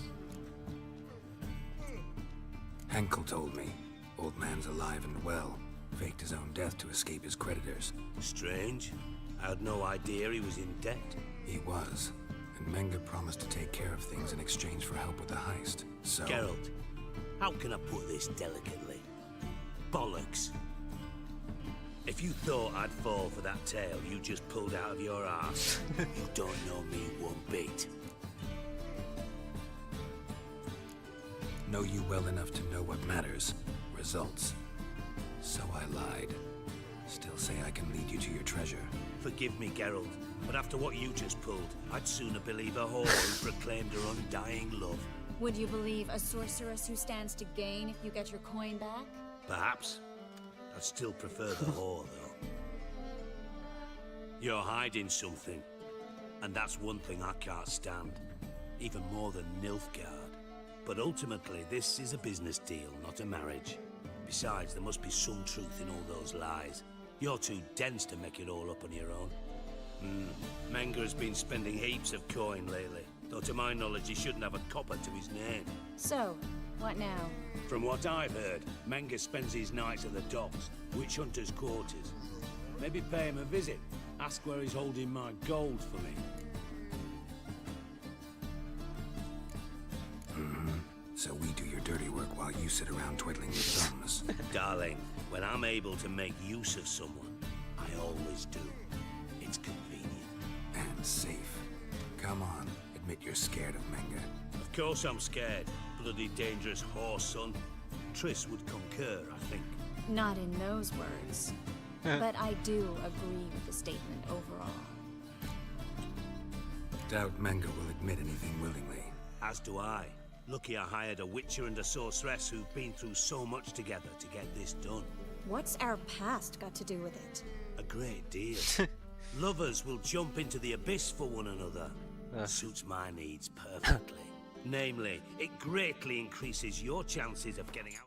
Henkel told me. Old man's alive and well. Faked his own death to escape his creditors. Strange. I had no idea he was in debt. He was. And Menge promised to take care of things in exchange for help with the heist. So... Geralt, how can I put this delicately? Bollocks. If you thought I'd fall for that tale you just pulled out of your arse, you don't know me one bit. Know you well enough to know what matters. Results. So I lied. Still say I can lead you to your treasure. Forgive me, Geralt, but after what you just pulled, I'd sooner believe a whore who proclaimed her undying love. Would you believe a sorceress who stands to gain if you get your coin back? Perhaps. I'd still prefer the whore, though. You're hiding something, and that's one thing I can't stand. Even more than Nilfgaard. But ultimately, this is a business deal, not a marriage. Besides, there must be some truth in all those lies. You're too dense to make it all up on your own. Menge has been spending heaps of coin lately, though to my knowledge he shouldn't have a copper to his name. So, what now? From what I've heard, Menge spends his nights at the docks, witch hunters' quarters. Maybe pay him a visit, ask where he's holding my gold for me. So we do your dirty work while you sit around twiddling your thumbs. Darling, when I'm able to make use of someone, I always do. It's convenient. And safe. Come on, admit you're scared of Menge. Of course I'm scared. Bloody dangerous whore, son. Triss would concur, I think. Not in those words. But I do agree with the statement overall. Doubt Menge will admit anything willingly. As do I. Lucky I hired a witcher and a sorceress who've been through so much together to get this done. What's our past got to do with it? A great deal. Lovers will jump into the abyss for one another. Suits my needs perfectly. Namely, it greatly increases your chances of getting out.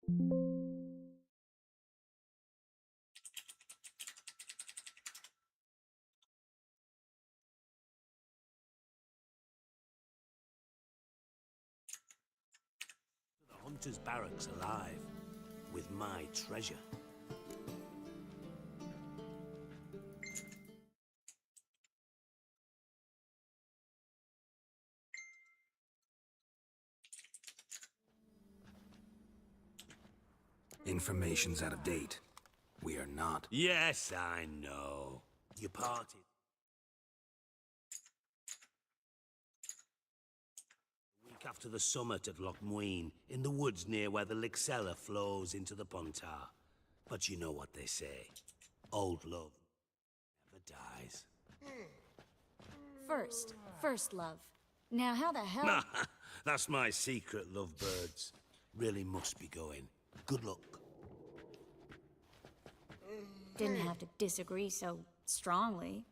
The hunter's barracks alive with my treasure. Information's out of date. We are not. Yes, I know. You parted. A week after the summit at Loch Muine, in the woods near where the Lixella flows into the Pontar. But you know what they say. Old love never dies. First love. Now how the hell... That's my secret, lovebirds. Really must be going. Good luck. Didn't have to disagree so strongly.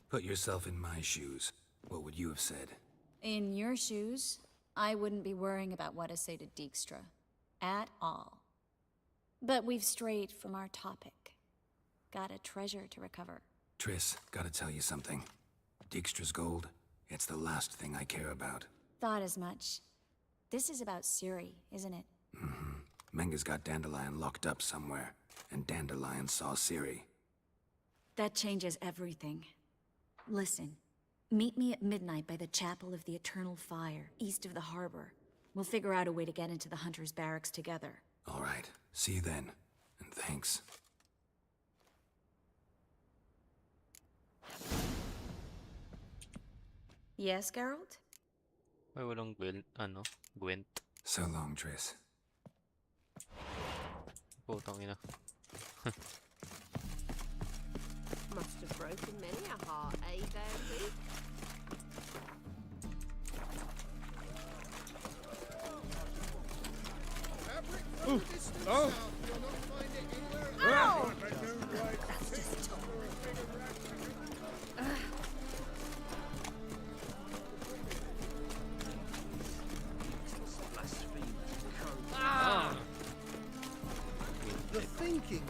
Put yourself in my shoes. What would you have said? In your shoes, I wouldn't be worrying about what to say to Dijkstra. At all. But we've strayed from our topic. Got a treasure to recover. Triss, gotta tell you something. Dijkstra's gold, it's the last thing I care about. Thought as much. This is about Ciri, isn't it? Mm-hmm. Menga's got Dandelion locked up somewhere, and Dandelion saw Ciri. That changes everything. Listen, meet me at midnight by the Chapel of the Eternal Fire, east of the harbor. We'll figure out a way to get into the Hunter's barracks together. All right, see you then, and thanks. Yes, Geralt? Ay, walang Gwent. So long, Triss. Putang ina. Must have broken many a heart, eh, Bertie? Oh! Ow! That's just the thinking.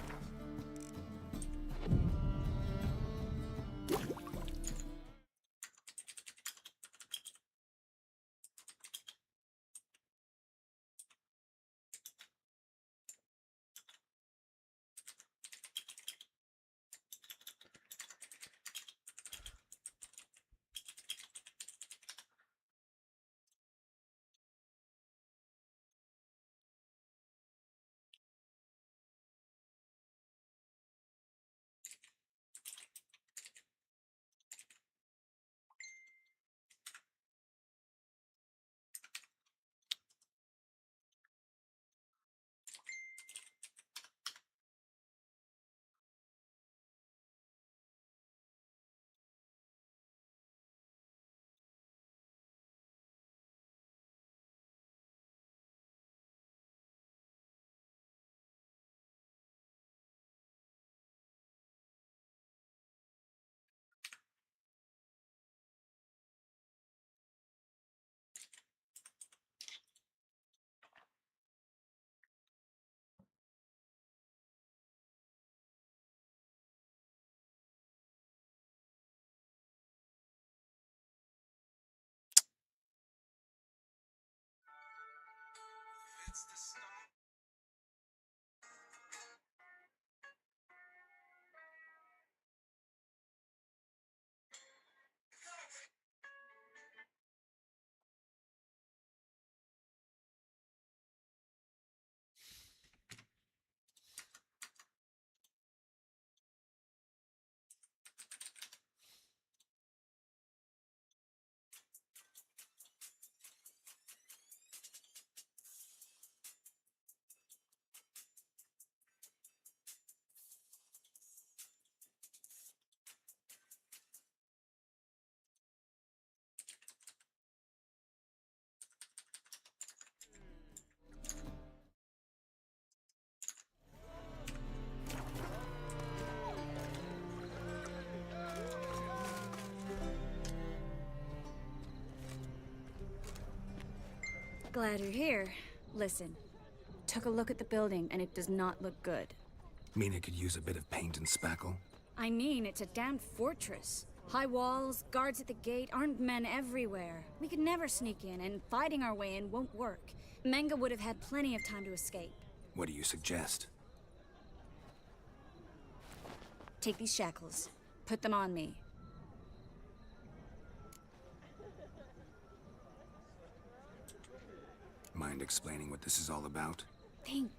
Glad you're here. Listen, took a look at the building and it does not look good. Mean it could use a bit of paint and spackle? I mean, it's a damn fortress. High walls, guards at the gate, armed men everywhere. We could never sneak in, and fighting our way in won't work. Menga would have had plenty of time to escape. What do you suggest? Take these shackles. Put them on me. Mind explaining what this is all about? Think.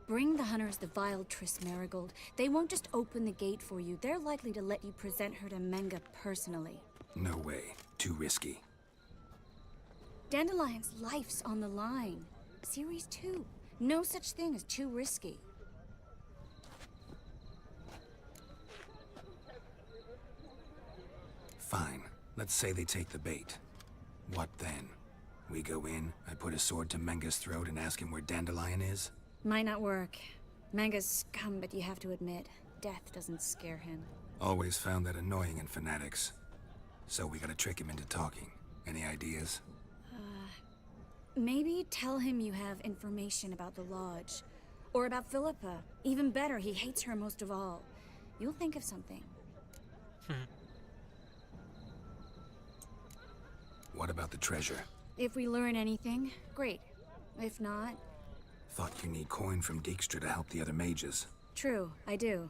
Bring the hunters the vile Triss Marigold. They won't just open the gate for you. They're likely to let you present her to Menga personally. No way. Too risky. Dandelion's life's on the line. Series 2. No such thing as too risky. Fine. Let's say they take the bait. What then? We go in, I put a sword to Menga's throat and ask him where Dandelion is? Might not work. Menga's scum, but you have to admit, death doesn't scare him. Always found that annoying in fanatics. So we gotta trick him into talking. Any ideas? Maybe tell him you have information about the Lodge. Or about Philippa. Even better, he hates her most of all. You'll think of something. What about the treasure? If we learn anything, great. If not... Thought you need coin from Dijkstra to help the other mages. True, I do.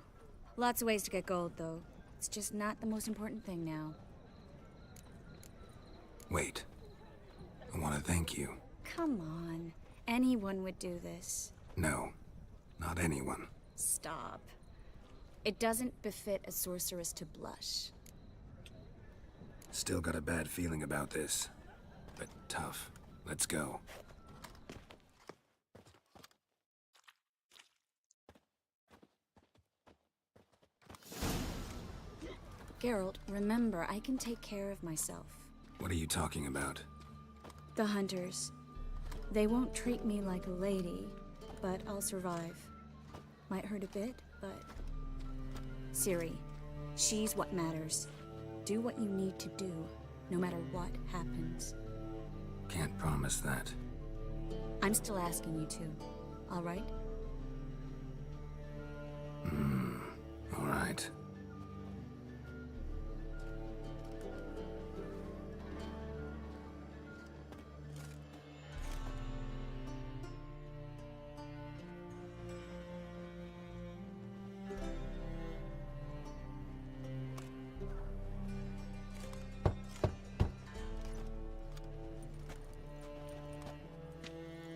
Lots of ways to get gold, though. It's just not the most important thing now. Wait. I want to thank you. Come on. Anyone would do this. No. Not anyone. Stop. It doesn't befit a sorceress to blush. Still got a bad feeling about this. But tough. Let's go. Geralt, remember, I can take care of myself. What are you talking about? The hunters. They won't treat me like a lady, but I'll survive. Might hurt a bit, but... Ciri, she's what matters. Do what you need to do, no matter what happens. Can't promise that. I'm still asking you to, all right? All right.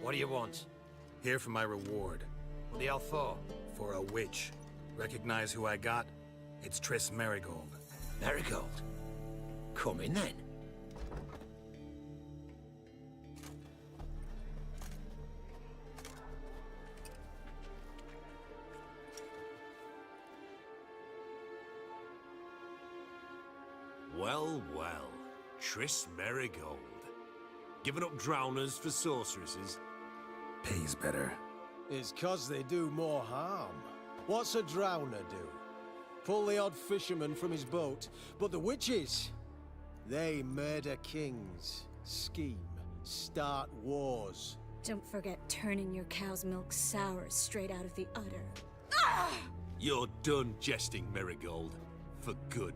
What do you want? Here for my reward. What the hell for? For a witch. Recognize who I got? It's Triss Marigold. Marigold? Come in then. Well, well. Triss Marigold. Giving up drowners for sorceresses? Pays better. It's 'cause they do more harm. What's a drowner do? Pull the odd fisherman from his boat. But the witches, they murder kings, scheme, start wars. Don't forget turning your cow's milk sour straight out of the udder. You're done jesting, Marigold. For good.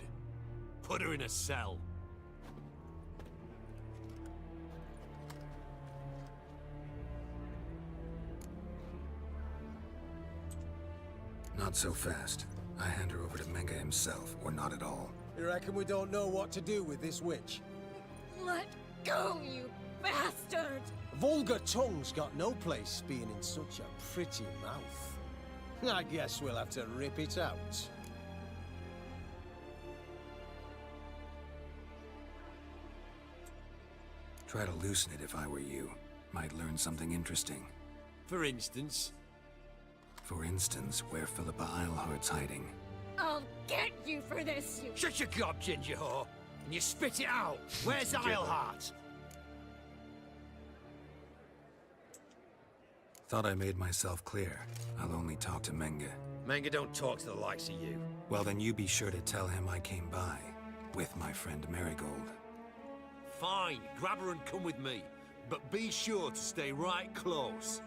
Put her in a cell. Not so fast. I hand her over to Menga himself, or not at all. You reckon we don't know what to do with this witch? Let go, you bastard! Vulgar tongue's got no place being in such a pretty mouth. I guess we'll have to rip it out. Try to loosen it if I were you. Might learn something interesting. For instance? For instance, where Philippa Eilhart's hiding. I'll get you for this, you... Shut your gob, ginger whore, and you spit it out. Where's Eilhart? Thought I made myself clear. I'll only talk to Menga. Menga don't talk to the likes of you. Well, then you be sure to tell him I came by. With my friend Marigold. Fine, grab her and come with me. but be sure to stay right close.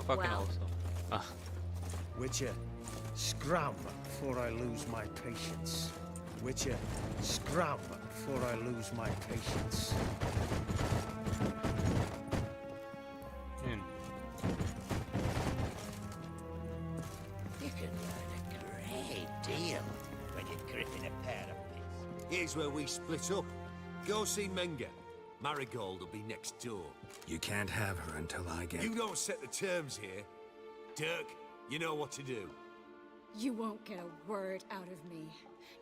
Fucking Well. also. Ah, Witcher, scram before I lose my patience. Witcher, scram before I lose my patience. yun. You can learn a great deal when you're gripping a pair of fists. Here's where we split up. Go see Menga. Marigold will be next door. You can't have her until I get... You don't set the terms here. Dirk, you know what to do. You won't get a word out of me.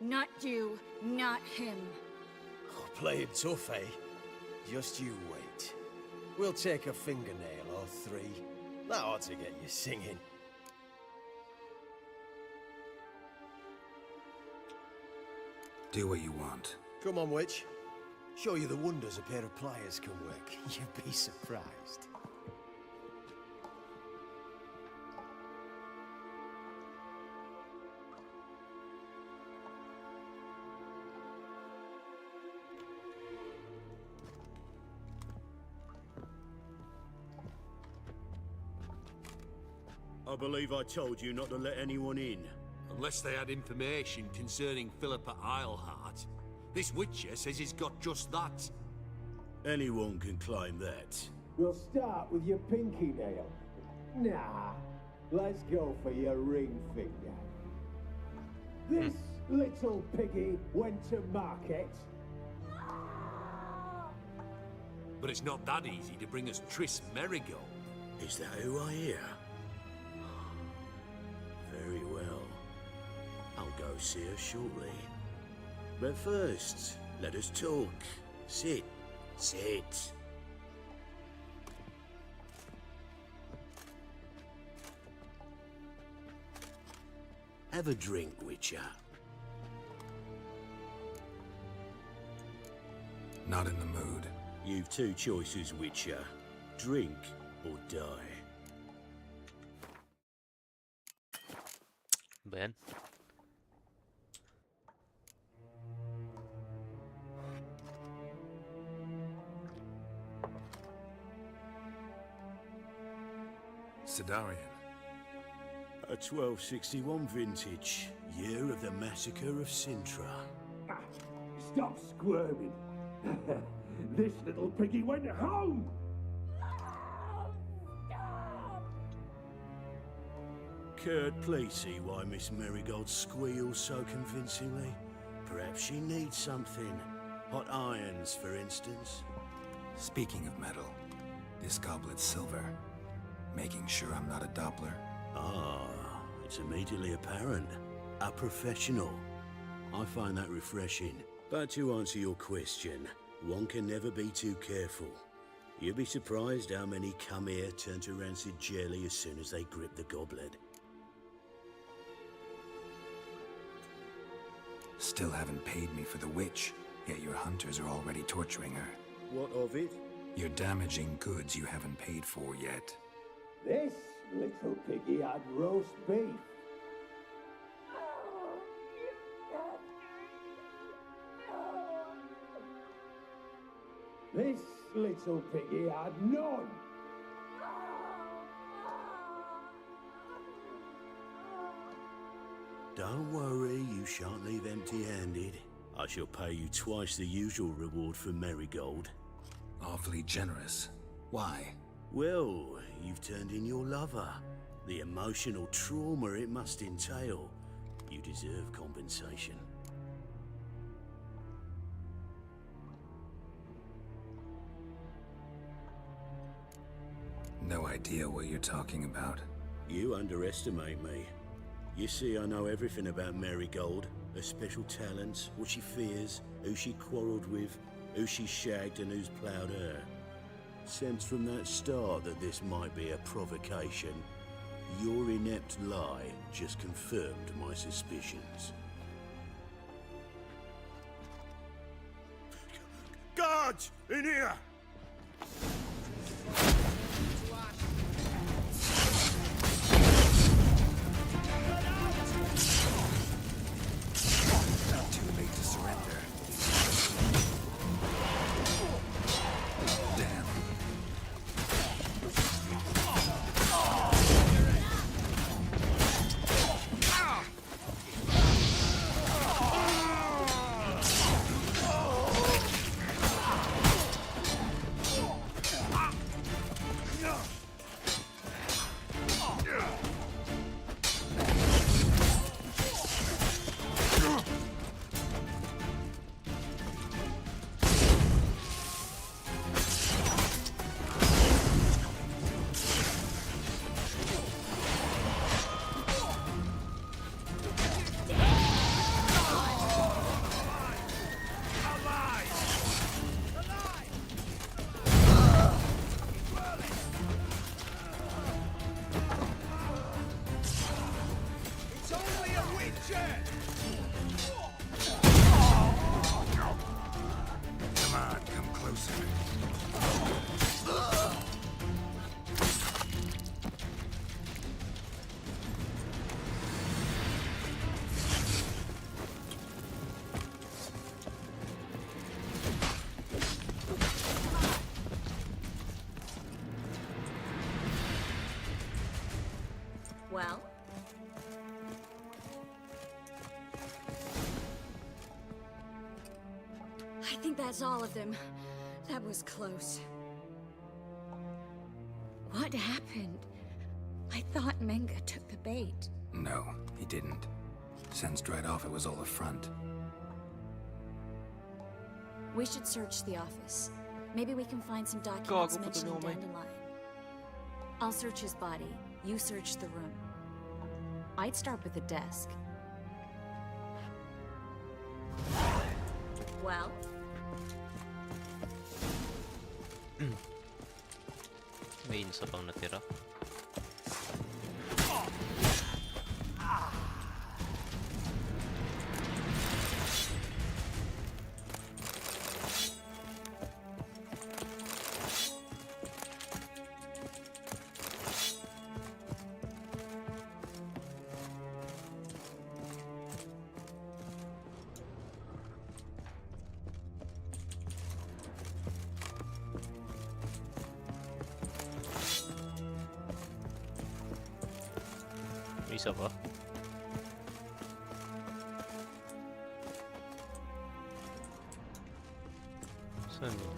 Not you, not him. Oh, playing tough, eh? Just you wait. We'll take a fingernail or three. That ought to get you singing. Do what you want. Come on, witch. Show you the wonders a pair of pliers can work. You'd be surprised. I believe I told you not to let anyone in. Unless they had information concerning Philippa Eilhart. This Witcher says he's got just that. Anyone can claim that. We'll start with your pinky nail. Nah, let's go for your ring finger. This little piggy went to market. But it's not that easy to bring us Triss Merigold. Is that who I hear? Very well. I'll go see her shortly. But first, let us talk. Sit. Sit. Have a drink, Witcher. Not in the mood. You've two choices, Witcher. Drink or die. Ben. Sidarian. A 1261 vintage, year of the massacre of Sintra. Stop squirming. This little piggy went home. Kurt, please see why Miss Merigold squeals so convincingly. Perhaps she needs something. Hot irons, for instance. Speaking of metal, this goblet's silver. Making sure I'm not a Doppler. Ah, it's immediately apparent. A professional. I find that refreshing. But to answer your question, one can never be too careful. You'd be surprised how many come here turn to rancid jelly as soon as they grip the goblet. Still haven't paid me for the witch, yet your hunters are already torturing her. What of it? You're damaging goods you haven't paid for yet. This little piggy had roast beef. This little piggy had none. Don't worry, you shan't leave empty-handed. I shall pay you twice the usual reward for Merigold. Awfully generous. Why? Well, you've turned in your lover. The emotional trauma it must entail. You deserve compensation. No idea what you're talking about. You underestimate me. You see, I know everything about Merigold. Her special talents, what she fears, who she quarreled with, who she shagged and who's ploughed her. Sensed from that start that this might be a provocation. Your inept lie just confirmed my suspicions. Guards! In here! surrender. Damn. It's only a witcher! Come on, come closer. Well? I think that's all of them. That was close. What happened? I thought Menga took the bait. No, he didn't. Sensed right off it was all a front. We should search the office. Maybe we can find some documents mentioning Dandelion. I'll search his body. You search the room. I'd start with the desk. Well? May isa pang natira. May isa pa. Saan yun?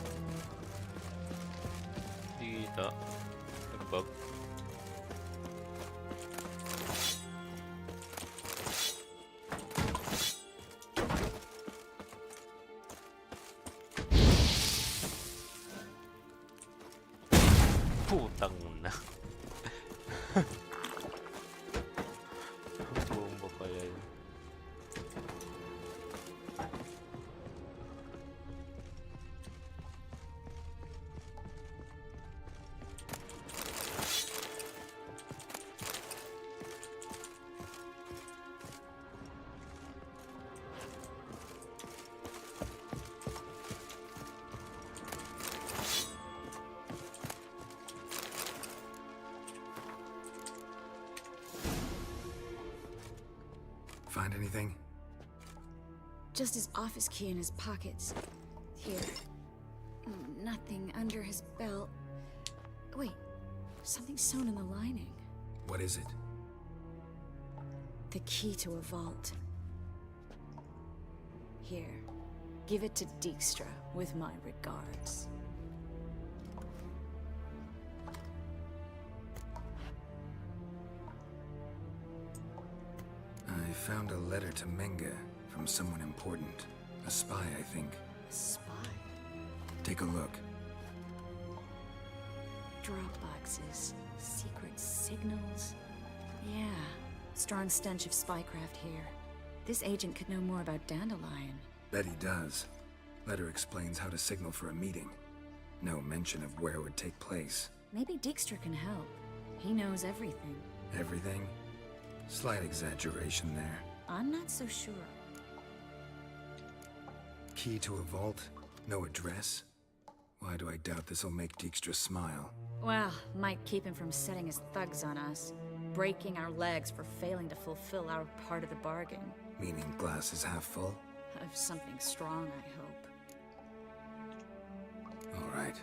Hindi kita. Nagbag. Putang na. Bomba kaya yun. Find anything? Just his office key in his pockets. Here. Nothing under his belt. Wait, something sewn in the lining. What is it? The key to a vault. Here. Give it to Dijkstra with my regards. I found a letter to Menga from someone important. A spy, I think. A spy? Take a look. Drop boxes. Secret signals. Yeah. Strong stench of spycraft here. This agent could know more about Dandelion. Bet he does. Letter explains how to signal for a meeting. No mention of where it would take place. Maybe Dijkstra can help. He knows everything. Everything? Slight exaggeration there. I'm not so sure. Key to a vault? No address? Why do I doubt this'll make Dijkstra smile? Well, might keep him from setting his thugs on us. Breaking our legs for failing to fulfill our part of the bargain. Meaning glass is half full? Of something strong, I hope. All right.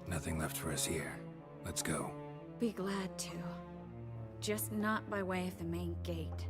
Nothing left for us here. Let's go. Be glad to. Just not by way of the main gate.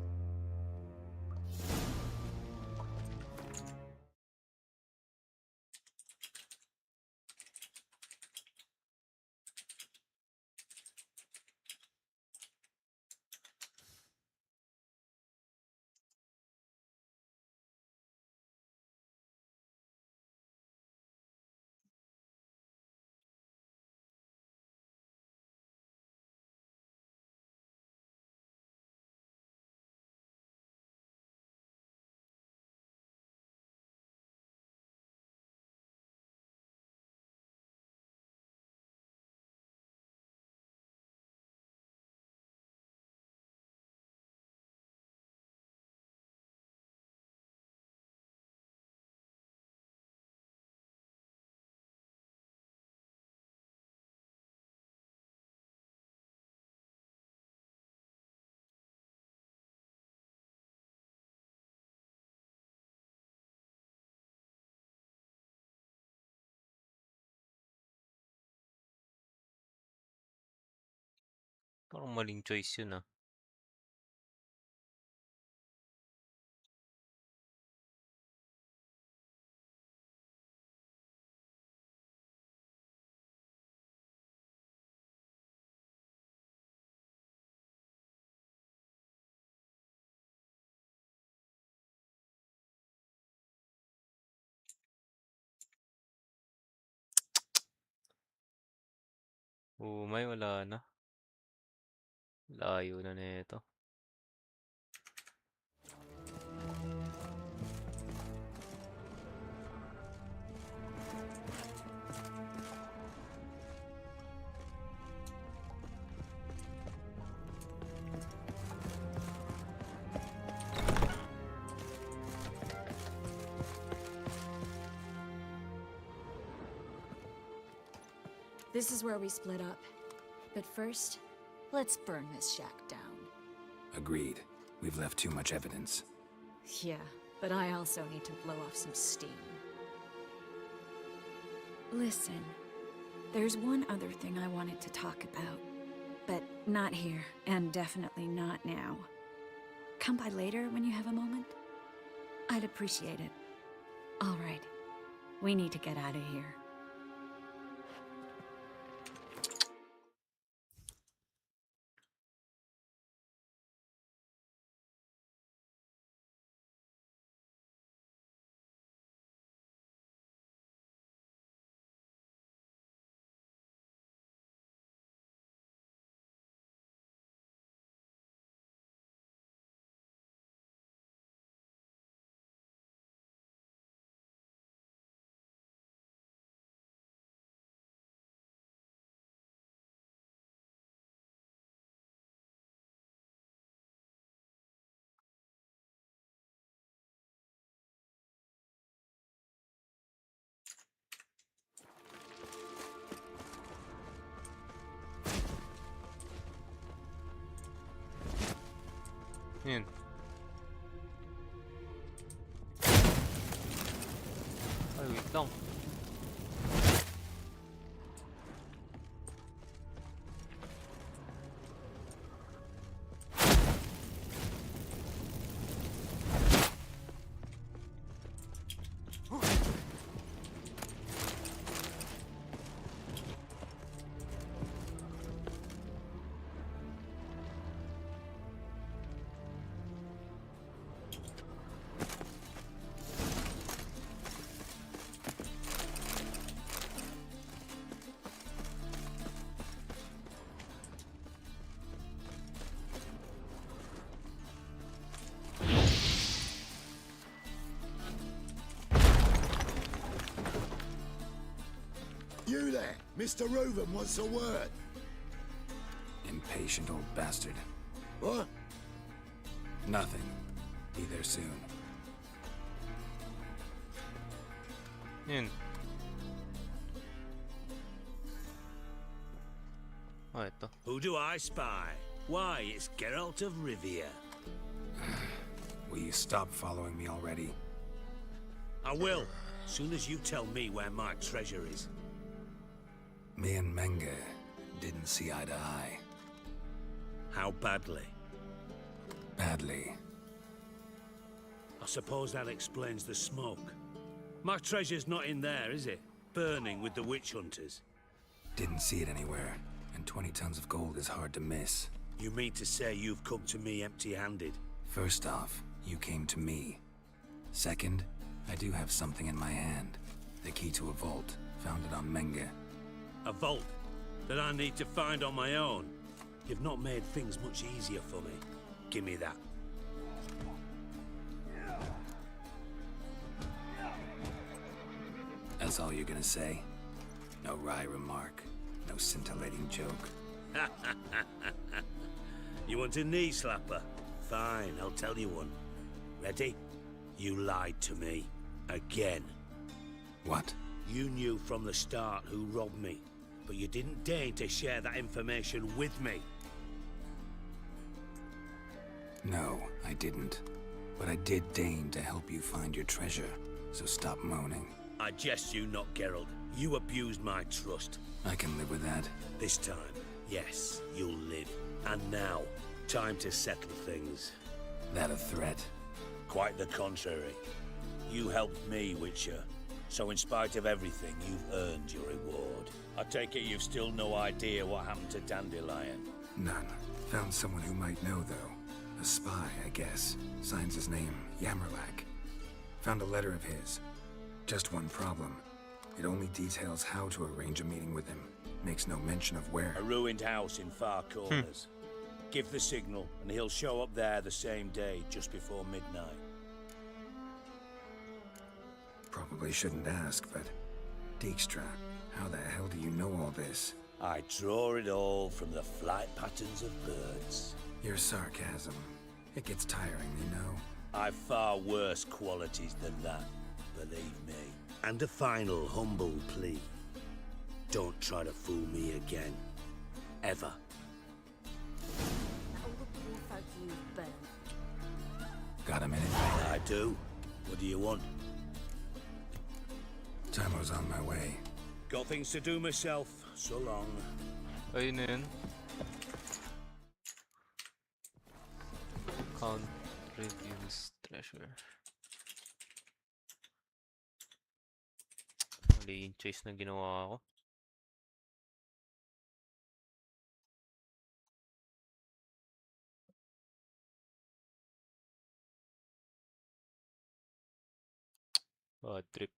Parang maling choice yun ah. May wala na. Layo na nito. This is where we split up. But first, let's burn this shack down. Agreed. We've left too much evidence. Yeah, but I also need to blow off some steam. Listen, there's one other thing I wanted to talk about. But not here, and definitely not now. Come by later when you have a moment? I'd appreciate it. All right. We need to get out of here. Yun. Ay, wait lang. You there, Mr. Reuben wants a word. Impatient old bastard. What? Nothing. Be there soon. Yun. Oh, ito. Who do I spy? Why, it's Geralt of Rivia. Will you stop following me already? I will, as soon as you tell me where my treasure is. Me and Menge didn't see eye to eye. How badly? Badly. I suppose that explains the smoke. My treasure's not in there, is it? Burning with the witch hunters. Didn't see it anywhere, and 20 tons of gold is hard to miss. You mean to say you've come to me empty-handed? First off, you came to me. Second, I do have something in my hand. The key to a vault, founded on Menge. A vault that I need to find on my own. You've not made things much easier for me. Give me that. That's all you're gonna say? No wry remark, no scintillating joke. You want a knee slapper? Fine, I'll tell you one. Ready? You lied to me. Again. What? You knew from the start who robbed me, but you didn't deign to share that information with me. No, I didn't. But I did deign to help you find your treasure, so stop moaning. I jest you not, Geralt. You abused my trust. I can live with that. This time, yes, you'll live. And now, time to settle things. That a threat? Quite the contrary. You helped me, Witcher. So in spite of everything, you've earned your reward. I take it you've still no idea what happened to Dandelion? None. Found someone who might know, though. A spy, I guess. Signs his name, Yammerlack. Found a letter of his. Just one problem. It only details how to arrange a meeting with him. Makes no mention of where. A ruined house in far corners. Give the signal, and he'll show up there the same day, just before midnight. Probably shouldn't ask, but... Dijkstra, how the hell do you know all this? I draw it all from the flight patterns of birds. Your sarcasm. It gets tiring, you know? I've far worse qualities than that, believe me. And a final humble plea. Don't try to fool me again. Ever. All the poor folk you've burnt. Got a minute? I do. What do you want? Tamo's on my way. Got things to do myself. So long. Ayun na yun. Count reveals treasure. Mali yung chase na ginawa ko. Bad trip.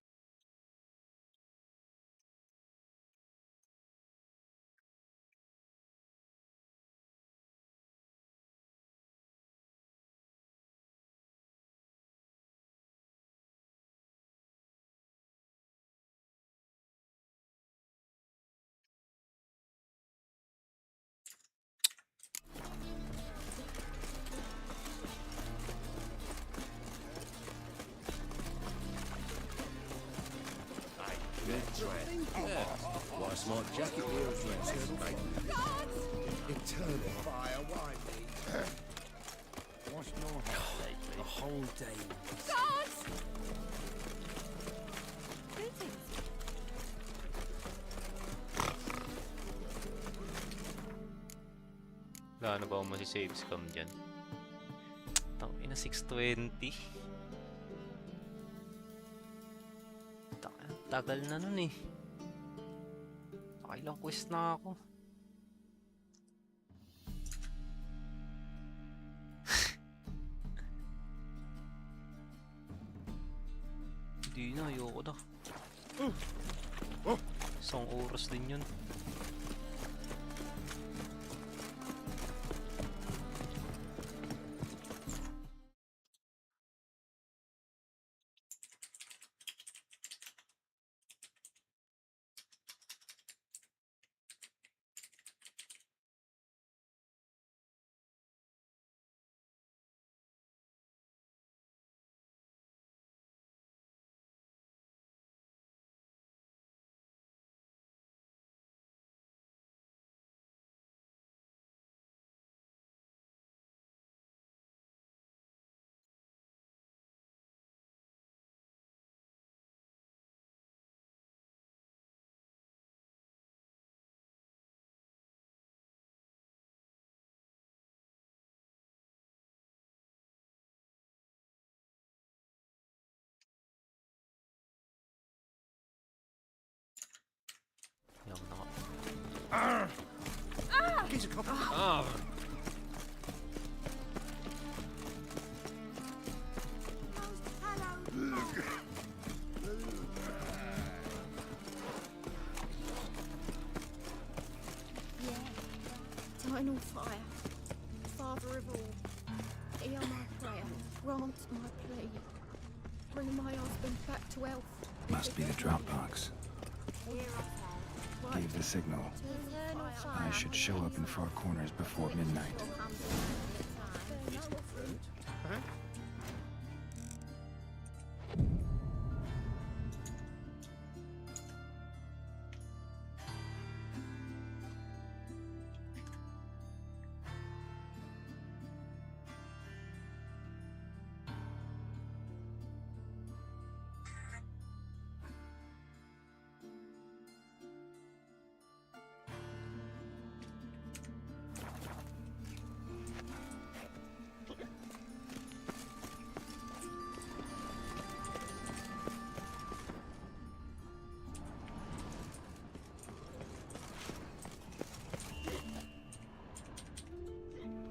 Why, smart jacket here for eternal fire. Eternal fire, why me? What's your health lately? The whole day. Guards! Greetings. Wala na ba akong masisave scam dyan? Tangina 620. Tagal na nun eh. Ilang quest na ako. Hindi na, ayoko na. Isang oras din yun. Gives a cop. Eternal fire, Father of all, hear my prayer, grant my plea. Bring my husband back to health. Must be the Dropbox. Gave the signal. I should show up in Far Corners before midnight.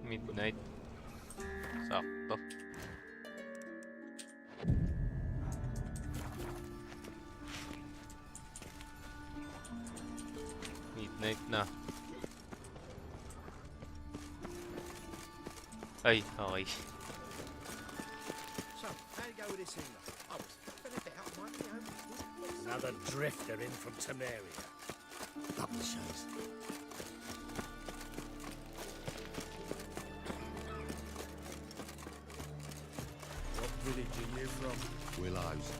Midnight. Sakto. Midnight na. Ay, okay. So, how you go with this thing? I was fed a bit out of my Another drifter in from Temeria. publishers. What village are you from? Willows.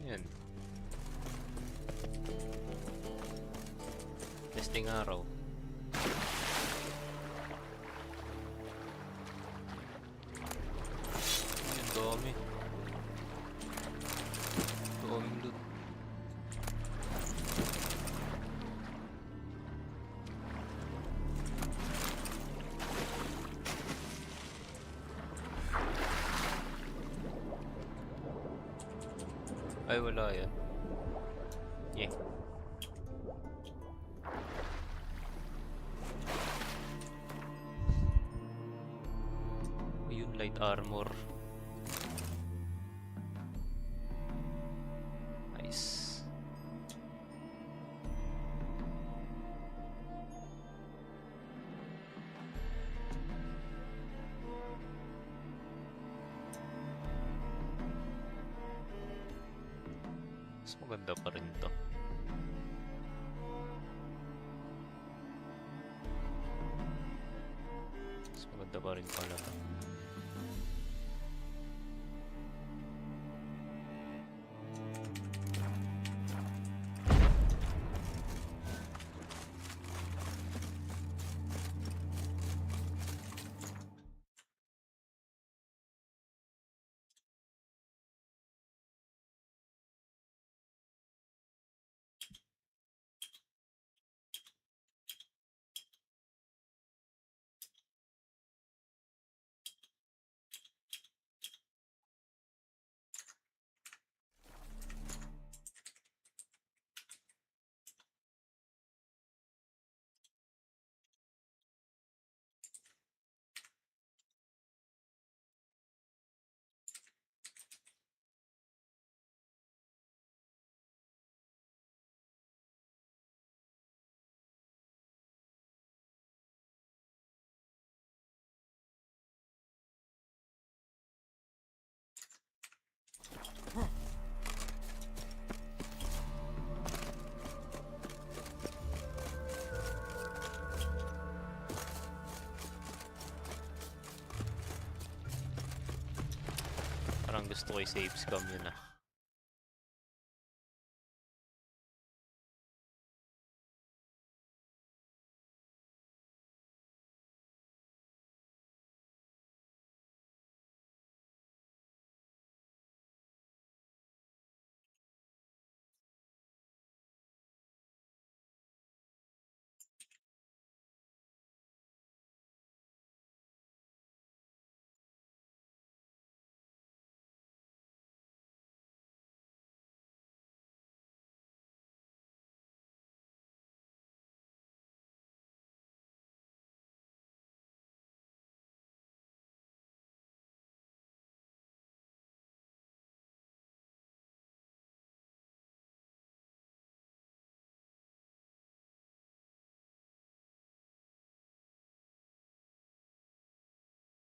Yan. Testing araw. Ang dami. Daming loot. Ay, wala yan. Yeah. Ayun, light armor. Nice. Mas maganda pa rin to. Mas maganda pa rin pala. Parang gusto ko i-save scum yun ah.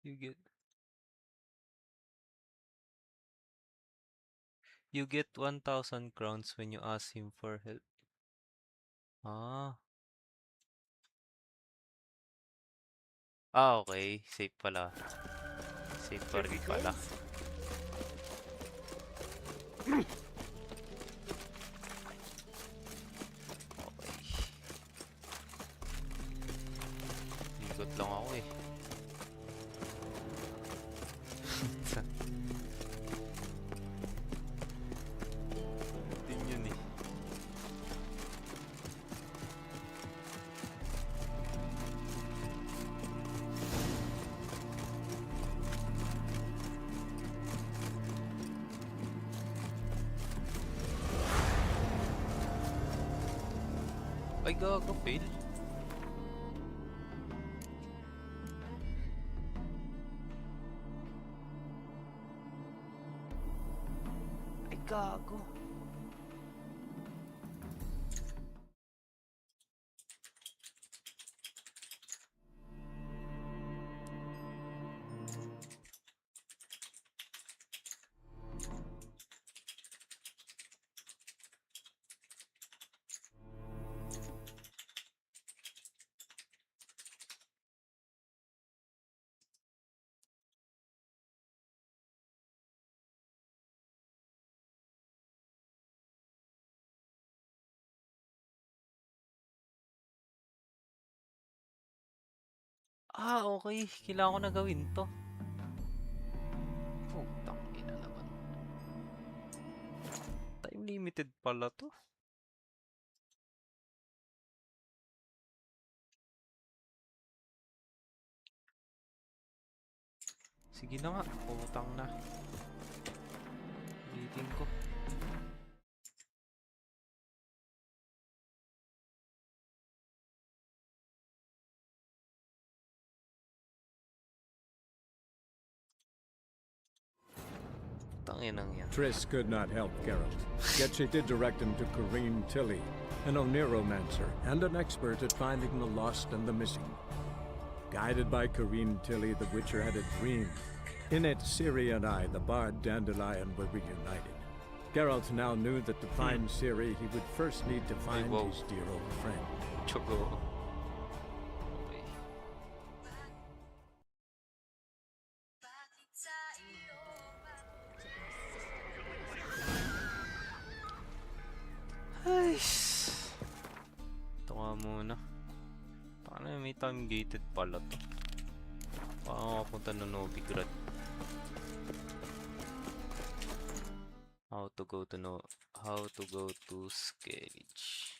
You get 1,000 crowns when you ask him for help. Ah. Ah, okay. Safe pala. Safe pa rin pala. Okay. Ikot lang ako eh. Din yun eh. Ay, gago, fail. Ay, gago. Ah, okay. Kailangan ko na gawin to. Putang ina naman. Time limited pala to. Sige na nga. Putang na. Ulitin ko. Triss could not help Geralt, yet she did direct him to Corrine Tilly, an Oneiromancer and an expert at finding the lost and the missing. Guided by Corrine Tilly, the Witcher had a dream. In it, Ciri and I, the bard Dandelion, were reunited. Geralt now knew that to find Ciri, he would first need to find his dear old friend. Chogo. Ito nga muna. Paano may time gated pala to? Paano makapunta na Novigrad? How to go to Skellige.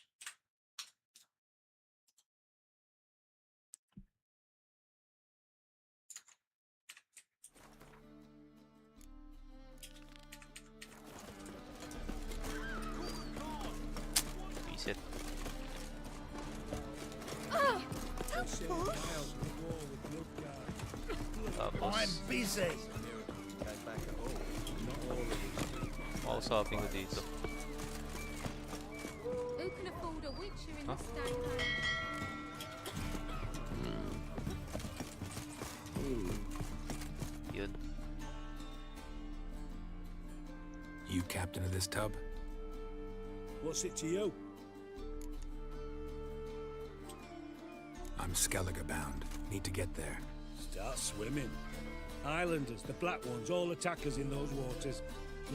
Reset. Tapos I'm busy. kausapin ko dito. Who can afford a Witcher in this day and age? Yun. You captain of this tub? What's it to you? I'm Skellige bound. Need to get there. Start swimming. Islanders, the black ones, all attackers in those waters.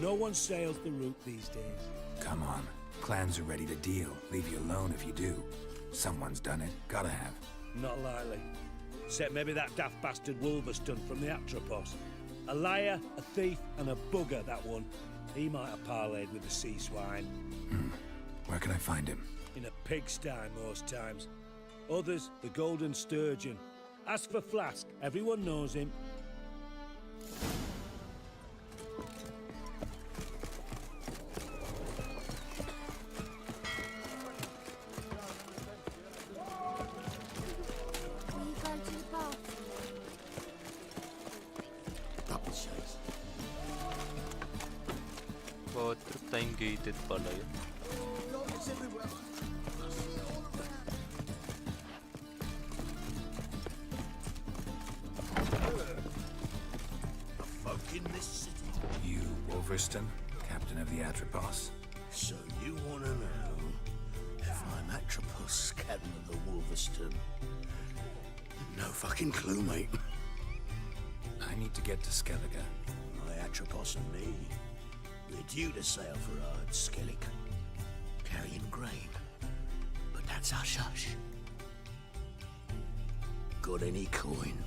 No one sails the route these days. Come on. Clans are ready to deal. Leave you alone if you do. Someone's done it. Gotta have. Not likely. Except maybe that daft bastard Wolverston from the Atropos. A liar, a thief, and a bugger, that one. He might have parlayed with the sea swine. Where can I find him? In a pigsty most times. Others, the Golden Sturgeon. Ask for Flask. Everyone knows him. Bawat trip time gated pala yun. Wolverston, captain of the Atropos. So you want to know if I'm Atropos, captain of the Wolverston? No fucking clue, mate. I need to get to Skellige. My Atropos and me, we're due to sail for Ard Skellig, carrying grain. But that's hush-hush. Got any coin?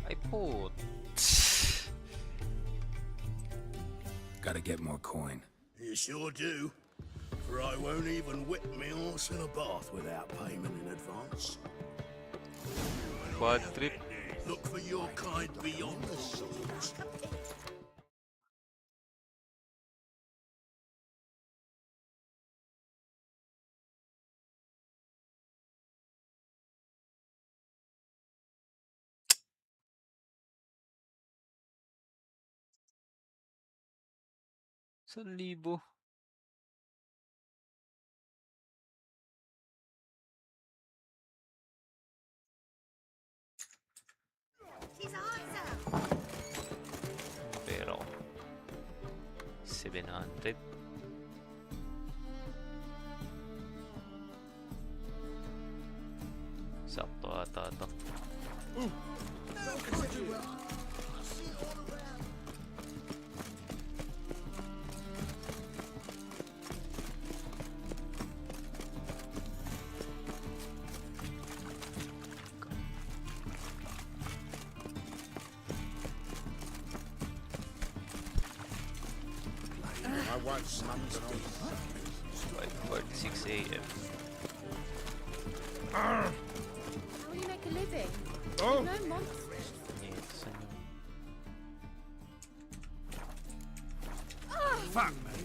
Ay po. Gotta get more coin. You sure do. For I won't even whip me horse in a bath without payment in advance. Quad trip. Look for your kind beyond the swords. $1,000. Pero 700. Sakto ata to. I want something It's 5:46 a.m. How do you make a living? Oh. No monsters. Yes, Fuck me.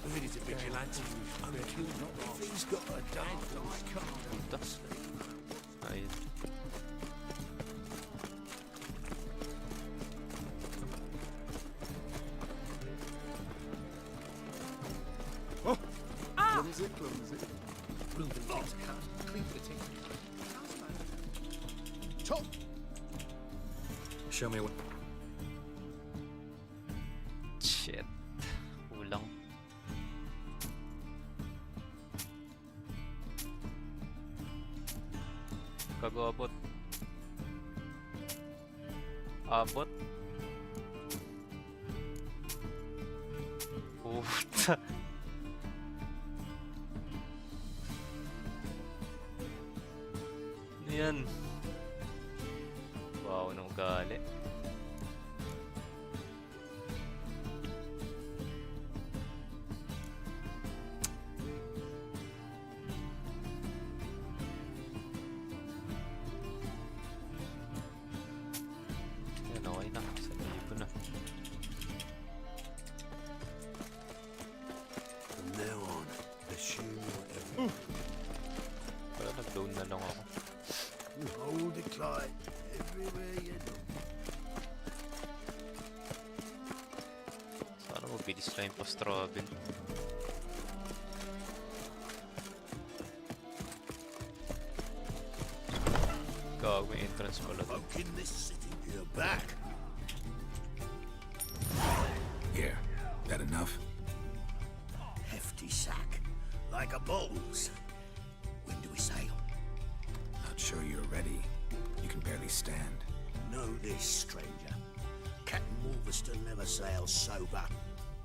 I think it's a vigilante. I'm killed not if he's got a dark eye. ayun. clumsy. Top. Show me what. Shit. Kulang. Kagabot. Abot. Puta. Ano yan? Wow, anong ugali. Yan, okay na. 1,000 na. From now on, assume whatever. Wala, nag-down na lang ako. Hold it tight everywhere you go. Sana mabilis lang yung post-travel. Gago, may entrance pala doon. Folk in this city, you're back. Here, that enough? Hefty sack, like a bull's. When do we sail? Not sure you're ready. You can barely stand. Know this, stranger. Captain Wolverston never sails sober.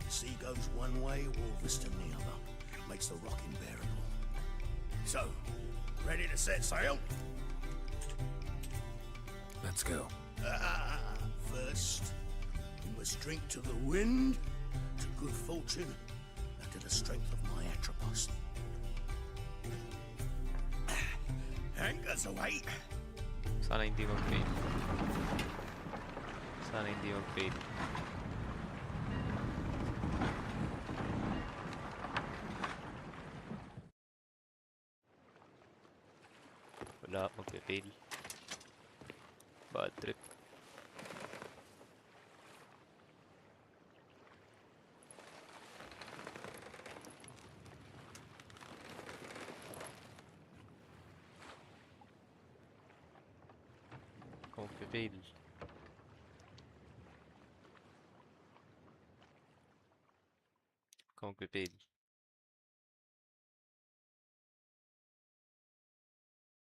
The sea goes one way, Wolverston the other. Makes the rocking bearable. So, ready to set sail? Let's go. First, we must drink to the wind, to good fortune, and to the strength of my Atropos. Anchors away. Sana hindi mag-fail. Sana hindi mag-fail. Wala, mag-fail. Bad trip. Kung fail. ka magpipail.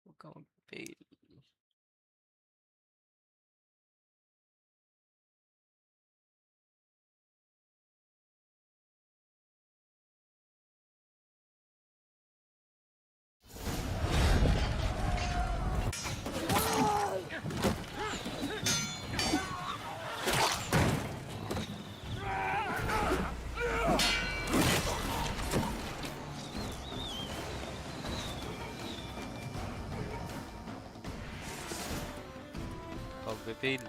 Huwag ka magpipail. Pagpipail.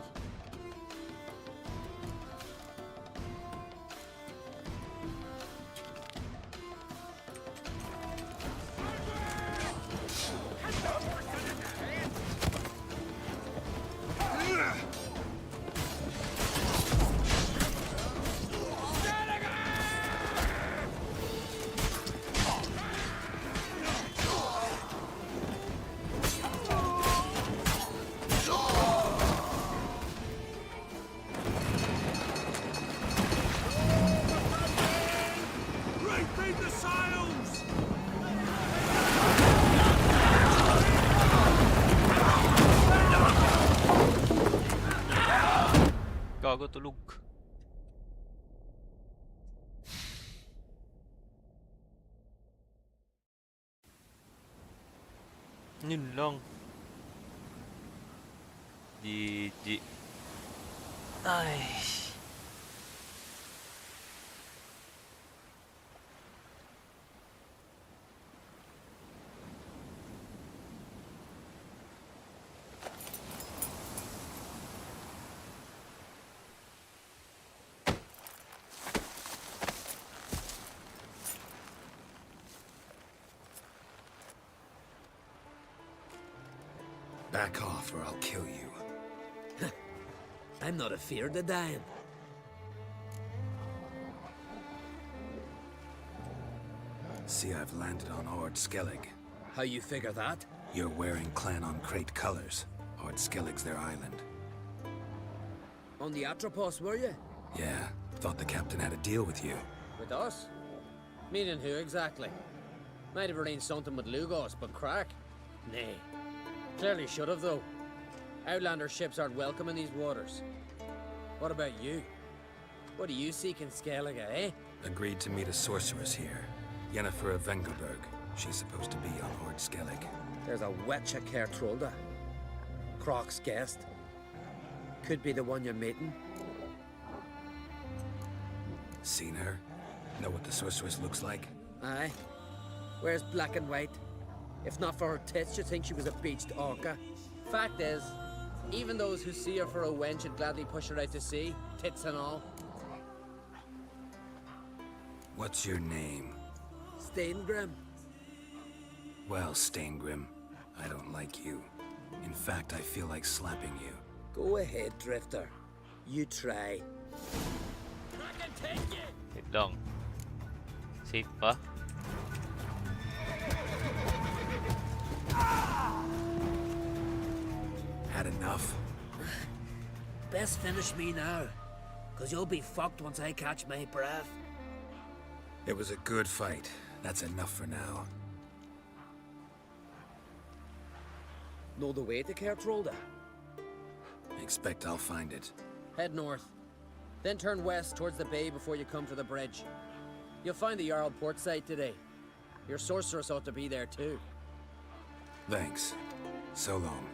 Repeat the sails! Gago, tulog. Yun lang. GG. Ay. Back off or I'll kill you. I'm not afeard of dying. See, I've landed on Ord Skellig. How you figure that? You're wearing Clan on Crate colors. Ord Skellig's their island. On the Atropos, were you? Yeah, thought the captain had a deal with you. With us? Meaning who exactly? Might have arranged something with Lugos, but crack? Nay. Clearly should have, though. Outlander ships aren't welcome in these waters. What about you? What do you seek in Skellige, eh? Agreed to meet a sorceress here. Yennefer of Vengerberg. She's supposed to be on Ord Skellig. There's a witch at Kertrolda. Croc's guest. Could be the one you're meeting. Seen her? Know what the sorceress looks like? Aye. Wears black and white. If not for her tits, you'd think she was a beached orca. Fact is, even those who see her for a wench would gladly push her out to sea, tits and all. What's your name? Steingrim. Well, Steingrim, I don't like you. In fact, I feel like slapping you. Go ahead, Drifter. You try. Wait lang. Safe pa? Had enough? Best finish me now, cause you'll be fucked once I catch my breath. It was a good fight. That's enough for now. Know the way to Kertrolda? Expect I'll find it. Head north. Then turn west towards the bay before you come to the bridge. You'll find the Jarl port site today. Your sorceress ought to be there too. Thanks. So long.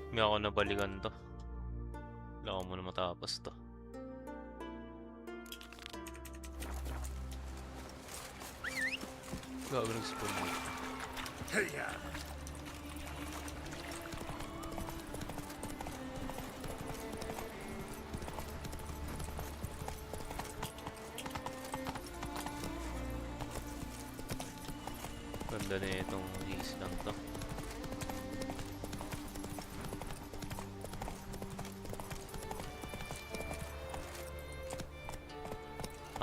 May ako nabalikan to. Kailangan mo na matapos to. Gago nag-spawn mo. Hey-ya! Ganda na itong islang to.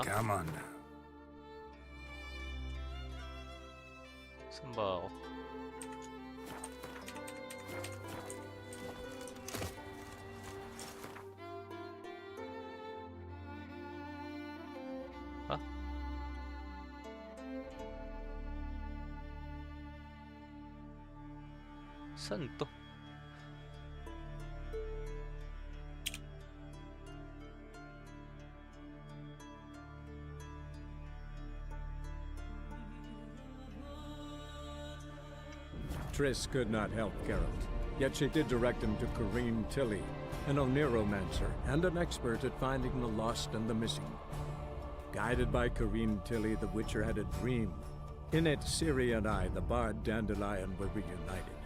Come on now. Saan ba ako? Ha? Saan to? Triss could not help Geralt, yet she did direct him to Corrine Tilly, an Oneromancer and an expert at finding the lost and the missing. Guided by Corrine Tilly, the Witcher had a dream. In it, Ciri and I, the bard Dandelion, were reunited.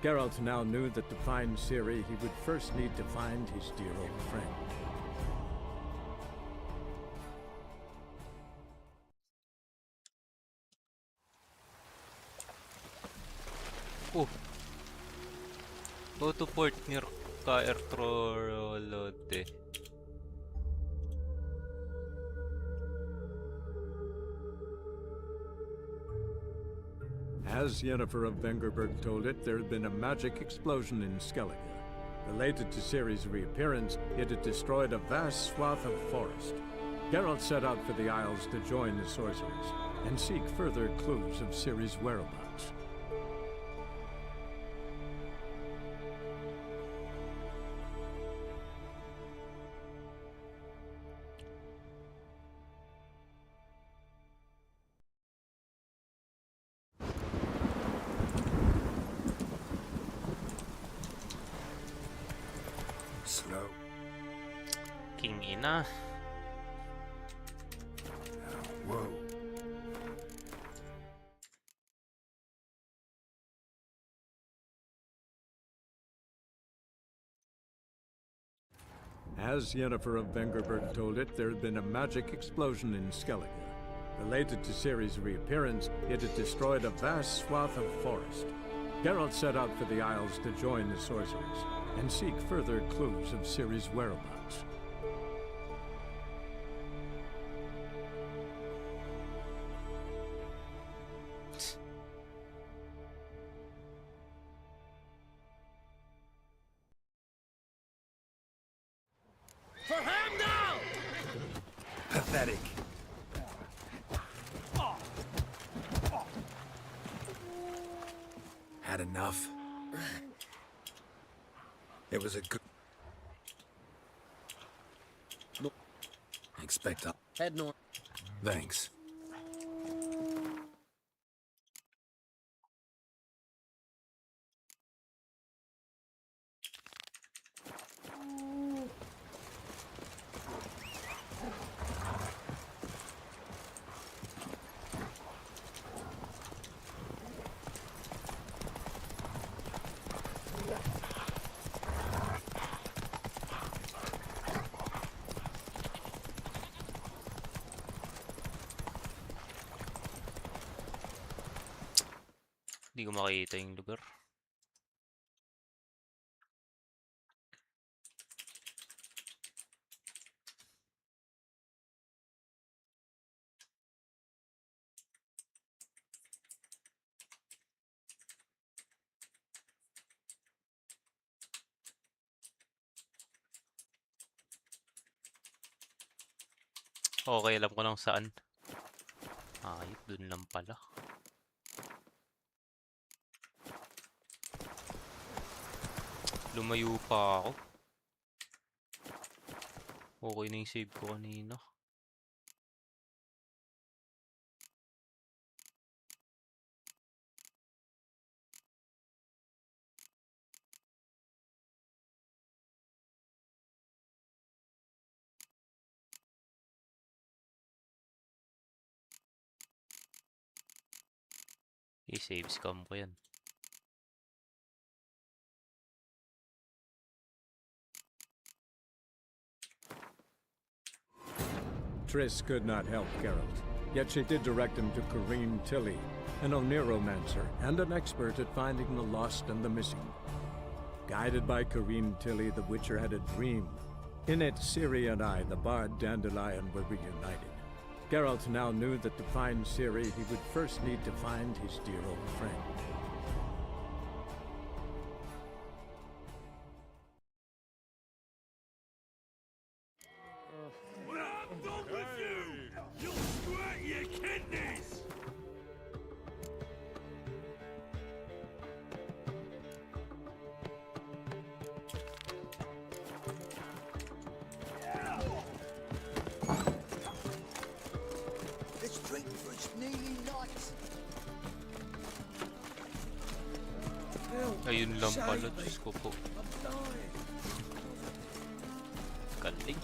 Geralt now knew that to find Ciri, he would first need to find his dear old friend. Oh. Go to port near Kaertrolode. As Yennefer of Vengerberg told it, there had been a magic explosion in Skellige. Related to Ciri's reappearance, it had destroyed a vast swath of forest. Geralt set out for the Isles to join the sorcerers and seek further clues of Ciri's whereabouts. Slow. King ina. Whoa. As Yennefer of Vengerberg told it, there had been a magic explosion in Skellige. Related to Ciri's reappearance, it had destroyed a vast swath of forest. Geralt set out for the Isles to join the sorcerers and seek further clues of Ciri's whereabouts. For him now! Pathetic. Had enough. It was a good... No. Expect up. Head north. Thanks. Hindi ko makita yung lugar. Okay, alam ko lang saan. Ayop, dun lang pala. Lumayo pa ako. Okay na yung save ko kanina. I-save scam ko yan. Triss could not help Geralt, yet she did direct him to Corrine Tilly, an Oneromancer and an expert at finding the lost and the missing. Guided by Corrine Tilly, the Witcher had a dream. In it, Ciri and I, the bard Dandelion, were reunited. Geralt now knew that to find Ciri, he would first need to find his dear old friend. When I'm done with you, you'll squirt your kidneys! Let's drink for its nearly night. Ayun lang pala, Diyos ko po. Galing.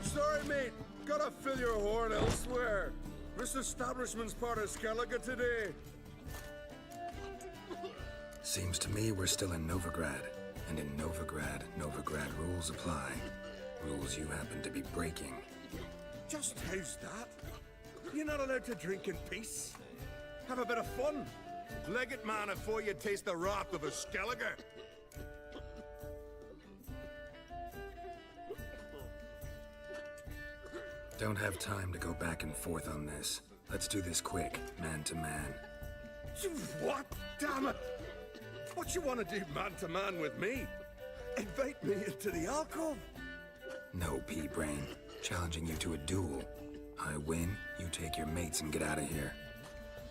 Sorry, mate. Gotta fill your horn elsewhere. This establishment's part of Skellige today. Seems to me we're still in Novigrad. And in Novigrad, Novigrad rules apply. Rules you happen to be breaking. Just how's that? You're not allowed to drink in peace. Have a bit of fun. Leg it, man, before you taste the wrath of a Skellige. Don't have time to go back and forth on this. Let's do this quick, man to man. What? Damn it! What you want to do man to man with me? Invite me into the alcove? No, pea-brain. Challenging you to a duel. I win, you take your mates and get out of here.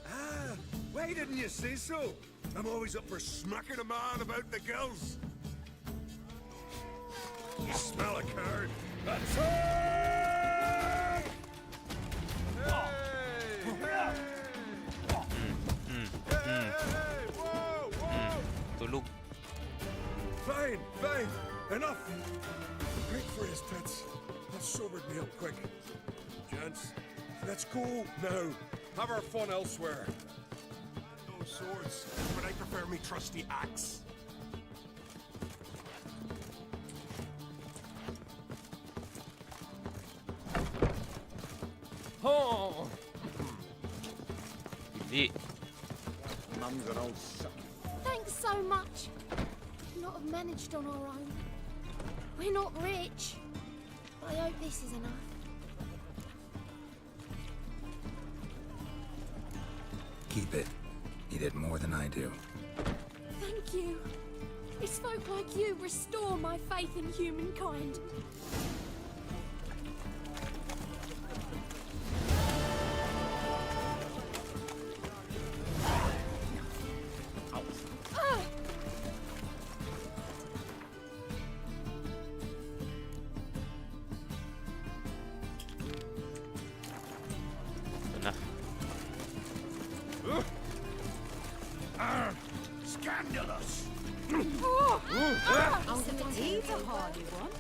Ah, why didn't you say so? I'm always up for smacking a man about the gills. You smell a card. Attack! Tulog. Fine, fine. Enough. Great for his tits. That sobered me up quick. Gents, let's go now. Have our fun elsewhere. No swords, but I prefer me trusty axe. Oh! Hindi. Mum's an old suck. Thanks so much. We'd not have managed on our own. We're not rich. But I hope this is enough. Keep it. You did more than I do. Thank you. It's folk like you restore my faith in humankind. Scandalous! He's a hardy one.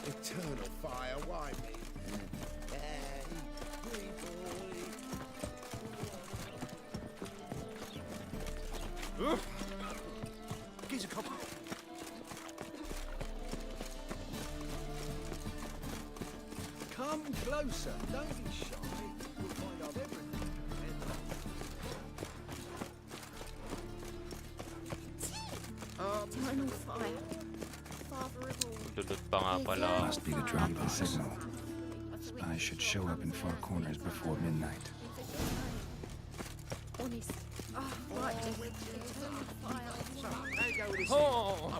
Eternal fire, why me? Gives a couple. Come closer, don't be shy. You'll find out everything. Eternal fire. Father of all. Lulot pa nga pala. Must be the drop of the signal. Spies should show up in far corners before midnight. Honest. Right. Eternal fire. Oh!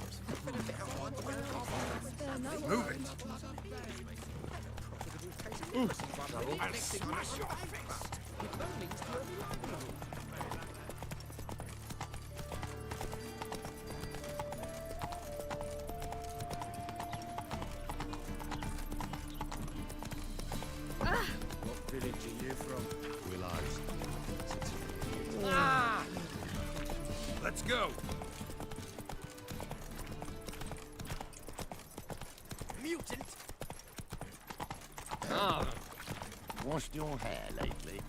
Move it! I'll smash your face! What village are you from? Willows. Let's go! washed your hair lately?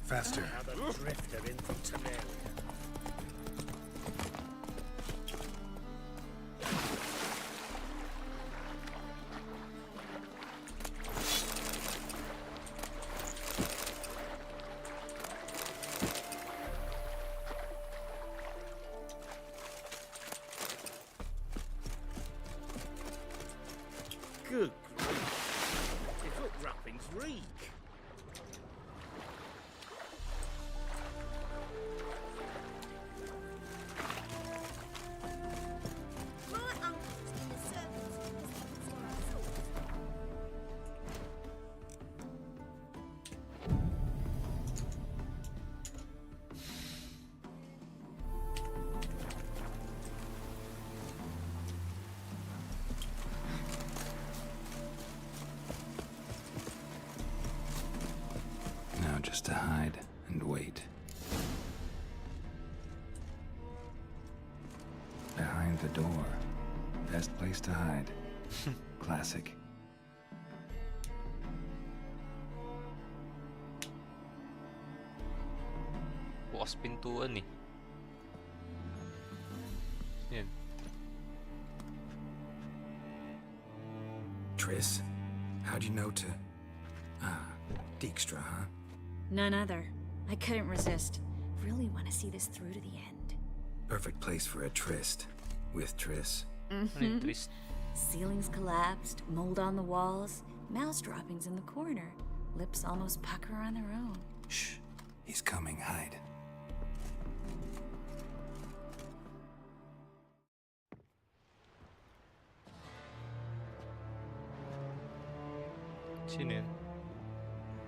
Faster. Another drifter in from Tamaria. Good grief. Your foot wrappings reek. My uncle's in the service because that's what I thought. Now just to hide and wait. Behind the door. Best place to hide. Classic. Bukas pintuan eh. Yan. Triss, how'd you know to... Dijkstra, huh? None other. I couldn't resist. Really want to see this through to the end. Perfect place for a tryst. With Triss. Mm-hmm. Ceilings collapsed, mold on the walls, mouse droppings in the corner. Lips almost pucker on their own. Shh. He's coming, hide. Sino yun?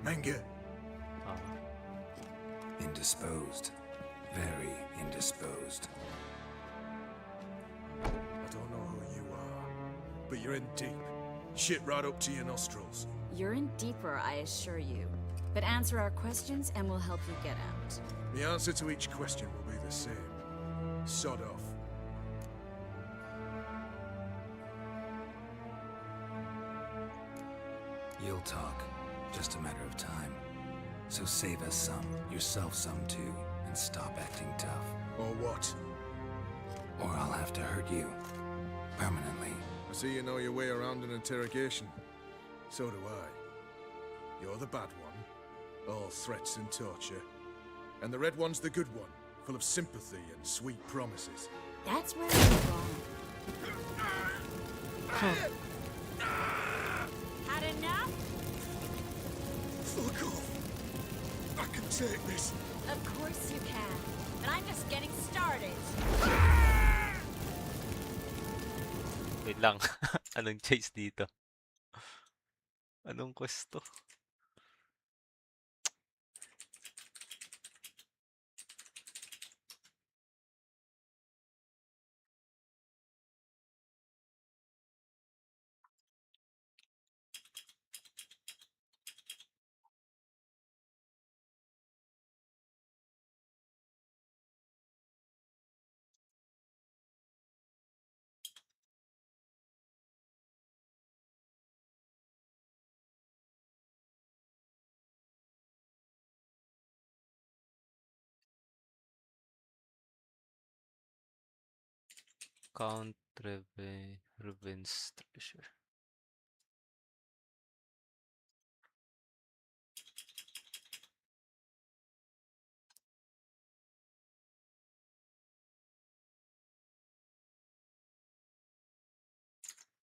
Manga. Indisposed. Very indisposed. I don't know who you are, but you're in deep. Shit right up to your nostrils. You're in deeper, I assure you. But answer our questions and we'll help you get out. The answer to each question will be the same. Sod off. You'll talk. Just a matter of time. So save us some, yourself some too, and stop acting tough. Or what? Or I'll have to hurt you. Permanently. I see you know your way around an interrogation. So do I. You're the bad one. All threats and torture. And the red one's the good one, full of sympathy and sweet promises. That's where you're wrong. Had enough? Fuck off! I can take this. Of course you can. But I'm just getting started. Wait lang. Anong chase dito? Anong quest to? Count Reven's treasure.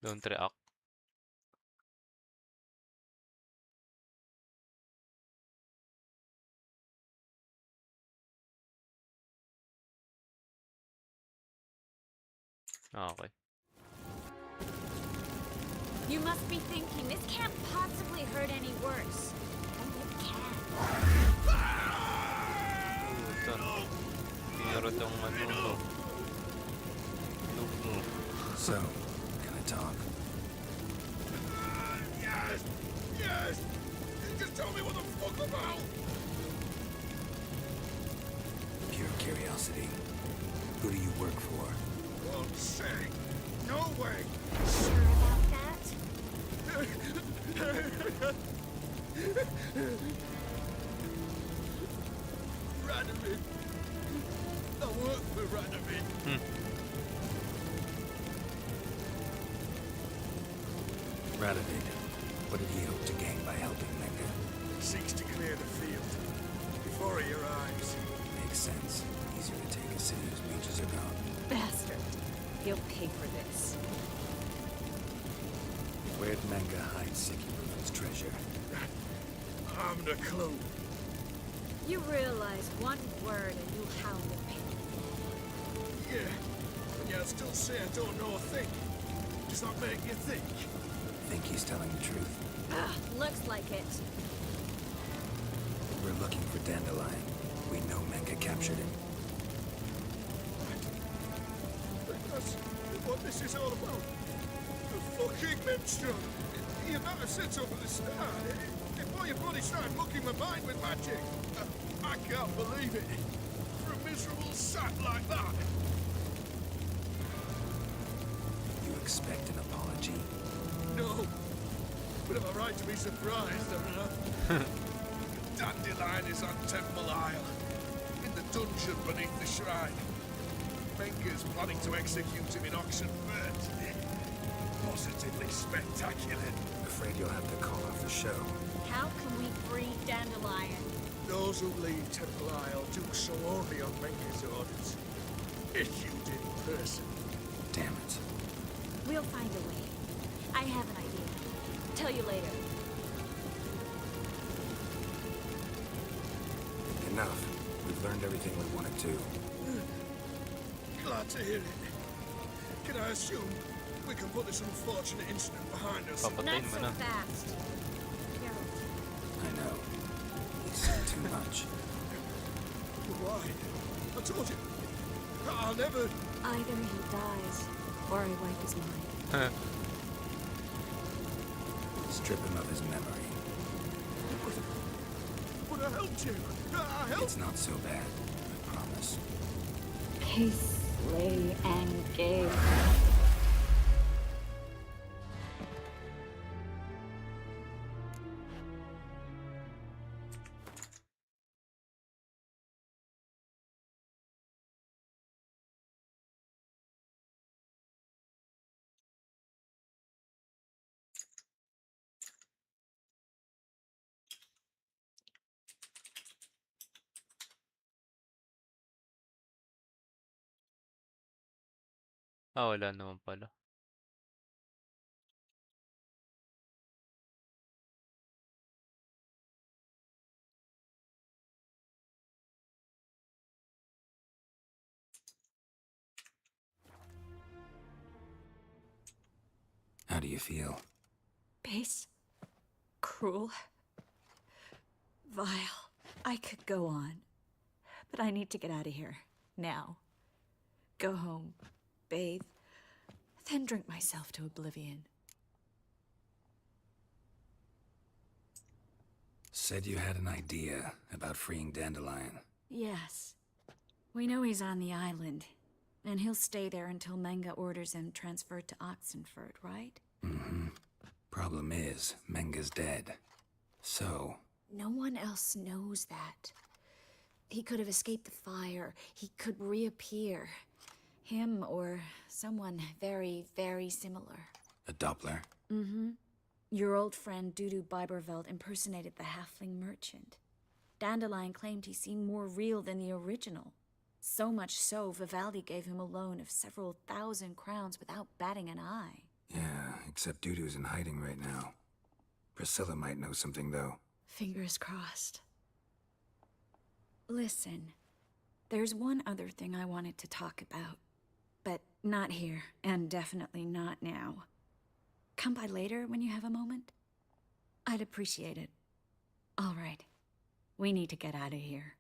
Don't react. Okay. You must be thinking, this can't possibly hurt any worse. Oh, it can. Puta. Tinuro tong ano to. Noob. So, can I talk? Yes! Yes! Just tell me what the fuck about! Pure curiosity. Who do you work for? Won't say. No way! Sure about that? Radovid. I work for Radovid. Radovid, what did he hope to gain by helping Menga? Seeks to clear the field before your eyes. Makes sense. Easier to take a city whose beaches are gone. Bastard. He'll pay for this. Where'd Menga hide Sikirufin's treasure? I haven't a clue. You realize one word and you howl in pain. Yeah, and yet I still say I don't know a thing. Does that make you think? Think he's telling the truth? Looks like it. We're looking for Dandelion. We know Menga captured him. That's what this is all about. The fucking minstrel. You might have said so from the start. Before your body started mucking my mind with magic. I can't believe it. For a miserable sap like that. You expect an apology? No. But am I right to be surprised, am I not? Dandelion is on Temple Isle. In the dungeon beneath the shrine. Menga's planning to execute him in Oxenfurt. Positively spectacular. Afraid you'll have to call off the show. How can we free Dandelion? Those who leave Temple Isle do so only on Menga's orders. Issued in person. Damn it. We'll find a way. I have an idea. Tell you later. Enough. We've learned everything we wanted to. Glad to hear it. Can I assume we can put this unfortunate incident behind us? Not so fast. I know. It's said too much. Why? I told you. I'll never... Either he dies, or I wipe his mind. Strip him of his memory. But I helped you. I helped... It's not so bad, I promise. Peace, slay, and gave. Wala naman pala. How do you feel? Base. Cruel. Vile. I could go on. But I need to get out of here. Now. Go home. Bathe. Then drink myself to oblivion. Said you had an idea about freeing Dandelion. Yes. We know he's on the island. And he'll stay there until Menga orders him transferred to Oxenfurt, right? Mm-hmm. Problem is, Menga's dead. So... No one else knows that. He could have escaped the fire. He could reappear. Him or someone very, very similar. A Doppler? Mm-hmm. Your old friend Dudu Biberveld impersonated the halfling merchant. Dandelion claimed he seemed more real than the original. So much so, Vivaldi gave him a loan of several thousand crowns without batting an eye. Yeah, except Dudu's in hiding right now. Priscilla might know something, though. Fingers crossed. Listen, there's one other thing I wanted to talk about. But not here, and definitely not now. Come by later when you have a moment? I'd appreciate it. All right. We need to get out of here.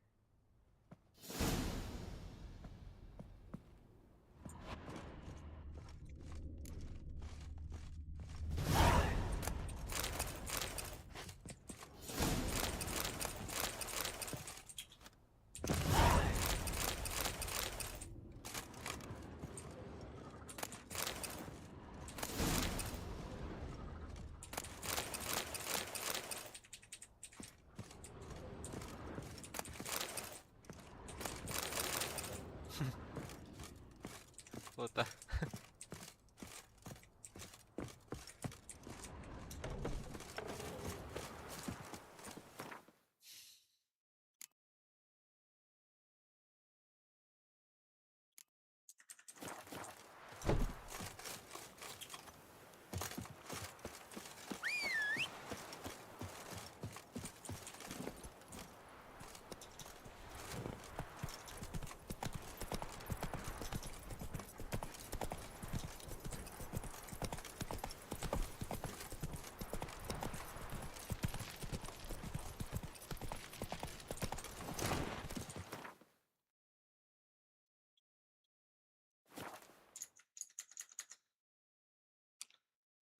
Puta.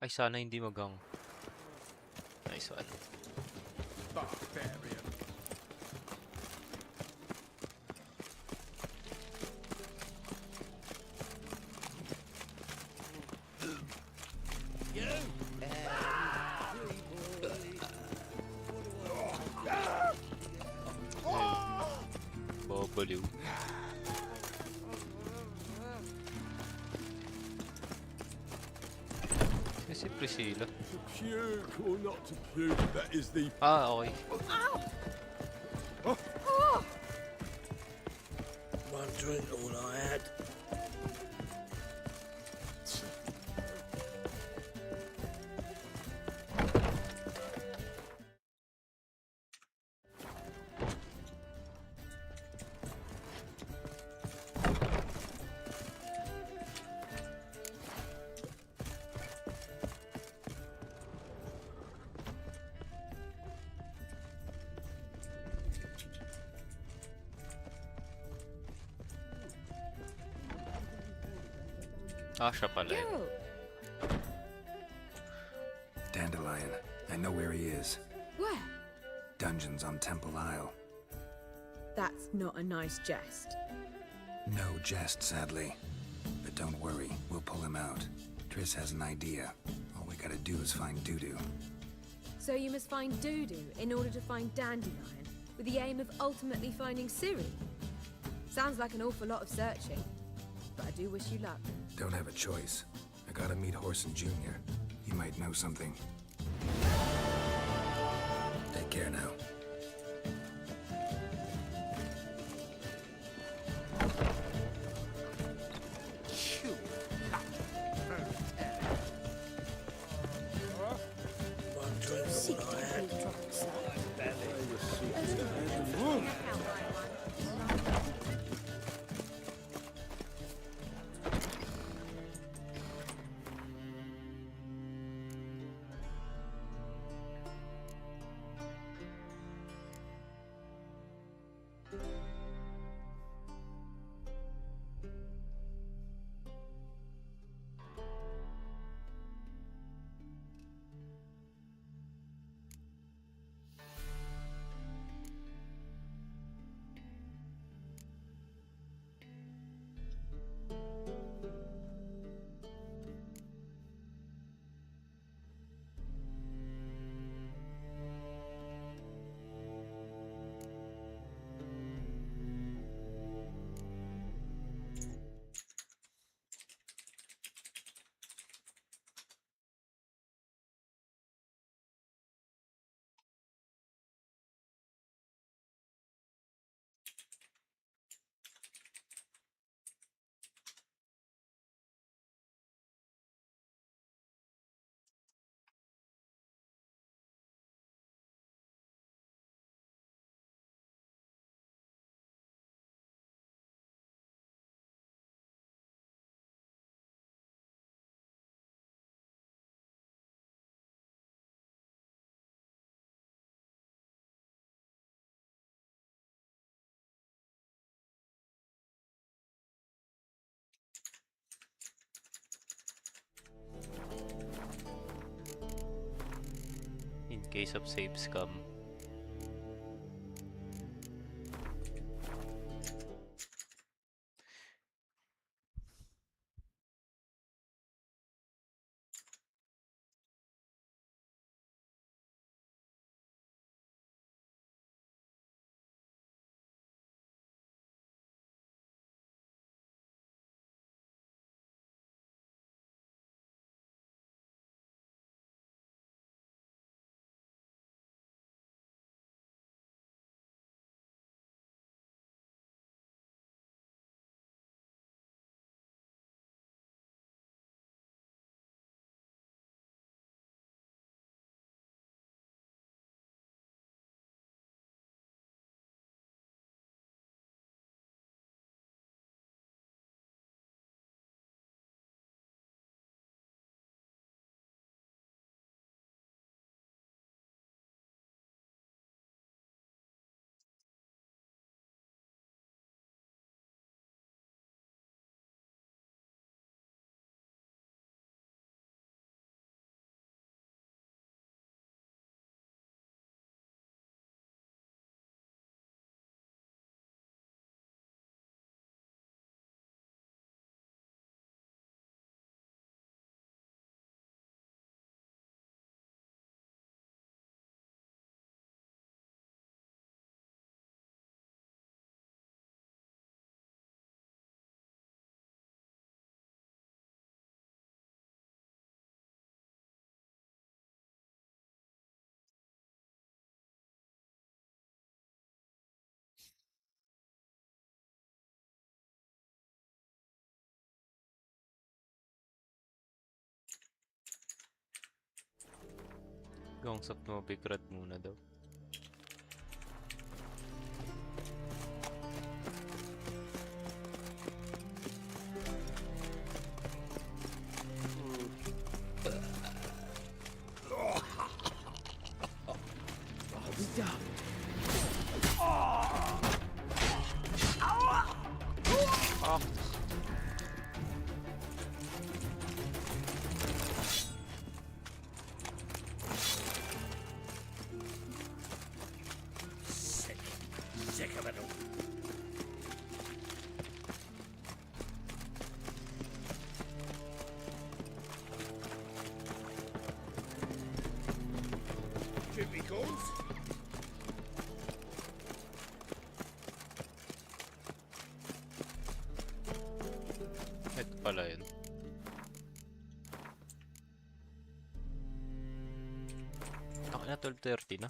Ay, sana hindi magang. Nice one. Barbarian. Bobaliw. Kasi Priscilla. To puke or not to puke, that is the... Ah, okay. One drink all I had. Ah, siya pala yun. Dandelion. I know where he is. Where? Dungeons on Temple Isle. That's not a nice jest. No jest, sadly. But don't worry, we'll pull him out. Triss has an idea. All we gotta do is find Dudu. So you must find Dudu in order to find Dandelion, with the aim of ultimately finding Ciri? Sounds like an awful lot of searching, but I do wish you luck. Don't have a choice. I gotta meet Horson Jr. He might know something. Take care now. One drink all I had. In case of save scum. Gongs of Novigrad muna daw. I'll be damned. Sick of it all. Jimmy calls. Ito pala yun. Ako na 12:30 na.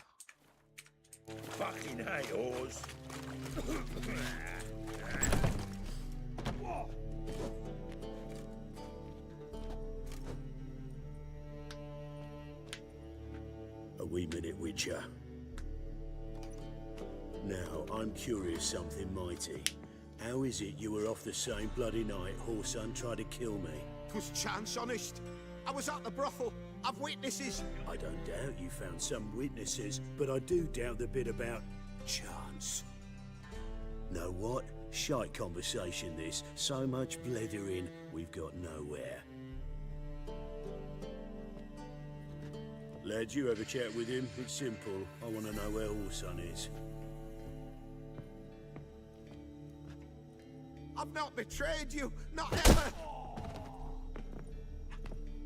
Fucking hate oars. A wee minute, Witcher. Now, I'm curious something mighty. How is it you were off the same bloody night Whoreson tried to kill me? 'Twas chance, honest. I was at the brothel. I've witnesses. I don't doubt you found some witnesses, but I do doubt the bit about chance. Know what? Shite conversation this. So much blethering, we've got nowhere. Lad, you have a chat with him? It's simple. I want to know where Whoreson is. I've not betrayed you. Not ever.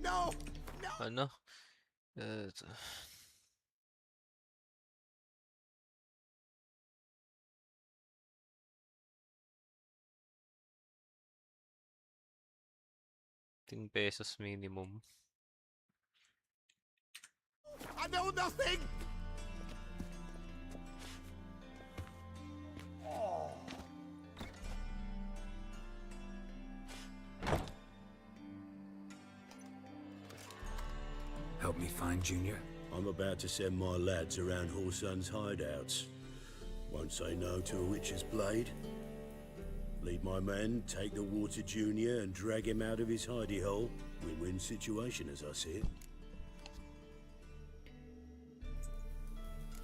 No. No. Ano? $10 minimum. I know nothing. Help me find Junior? I'm about to send my lads around Whoreson's hideouts. Won't say no to a witch's blade. Lead my men, take the water Junior and drag him out of his hidey hole. Win-win situation as I see it.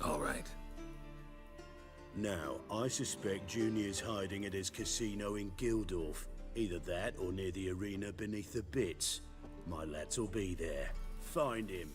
All right. Now, I suspect Junior's hiding at his casino in Gildorf. Either that or near the arena beneath the bits. My lads will be there. Find him.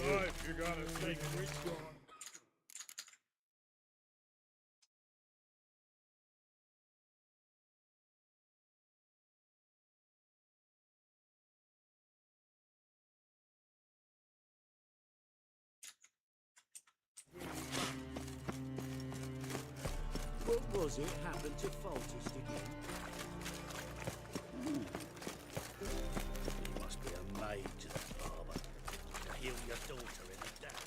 Life, you gotta take risk on. What was it happened to Foltest again? You must be a maid to the father. To heal your daughter in the day.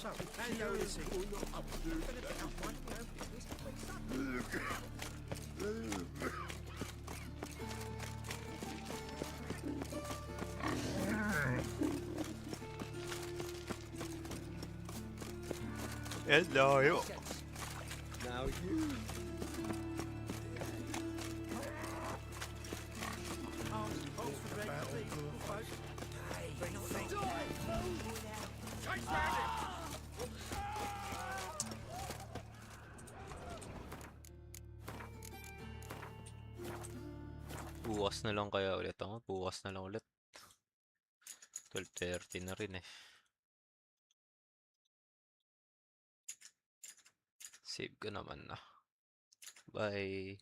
So, how is he? Hello. Now you. Bukas na lang kaya ulit ako. Bukas na lang ulit. 12:30 na rin eh. Save ko naman na. Bye.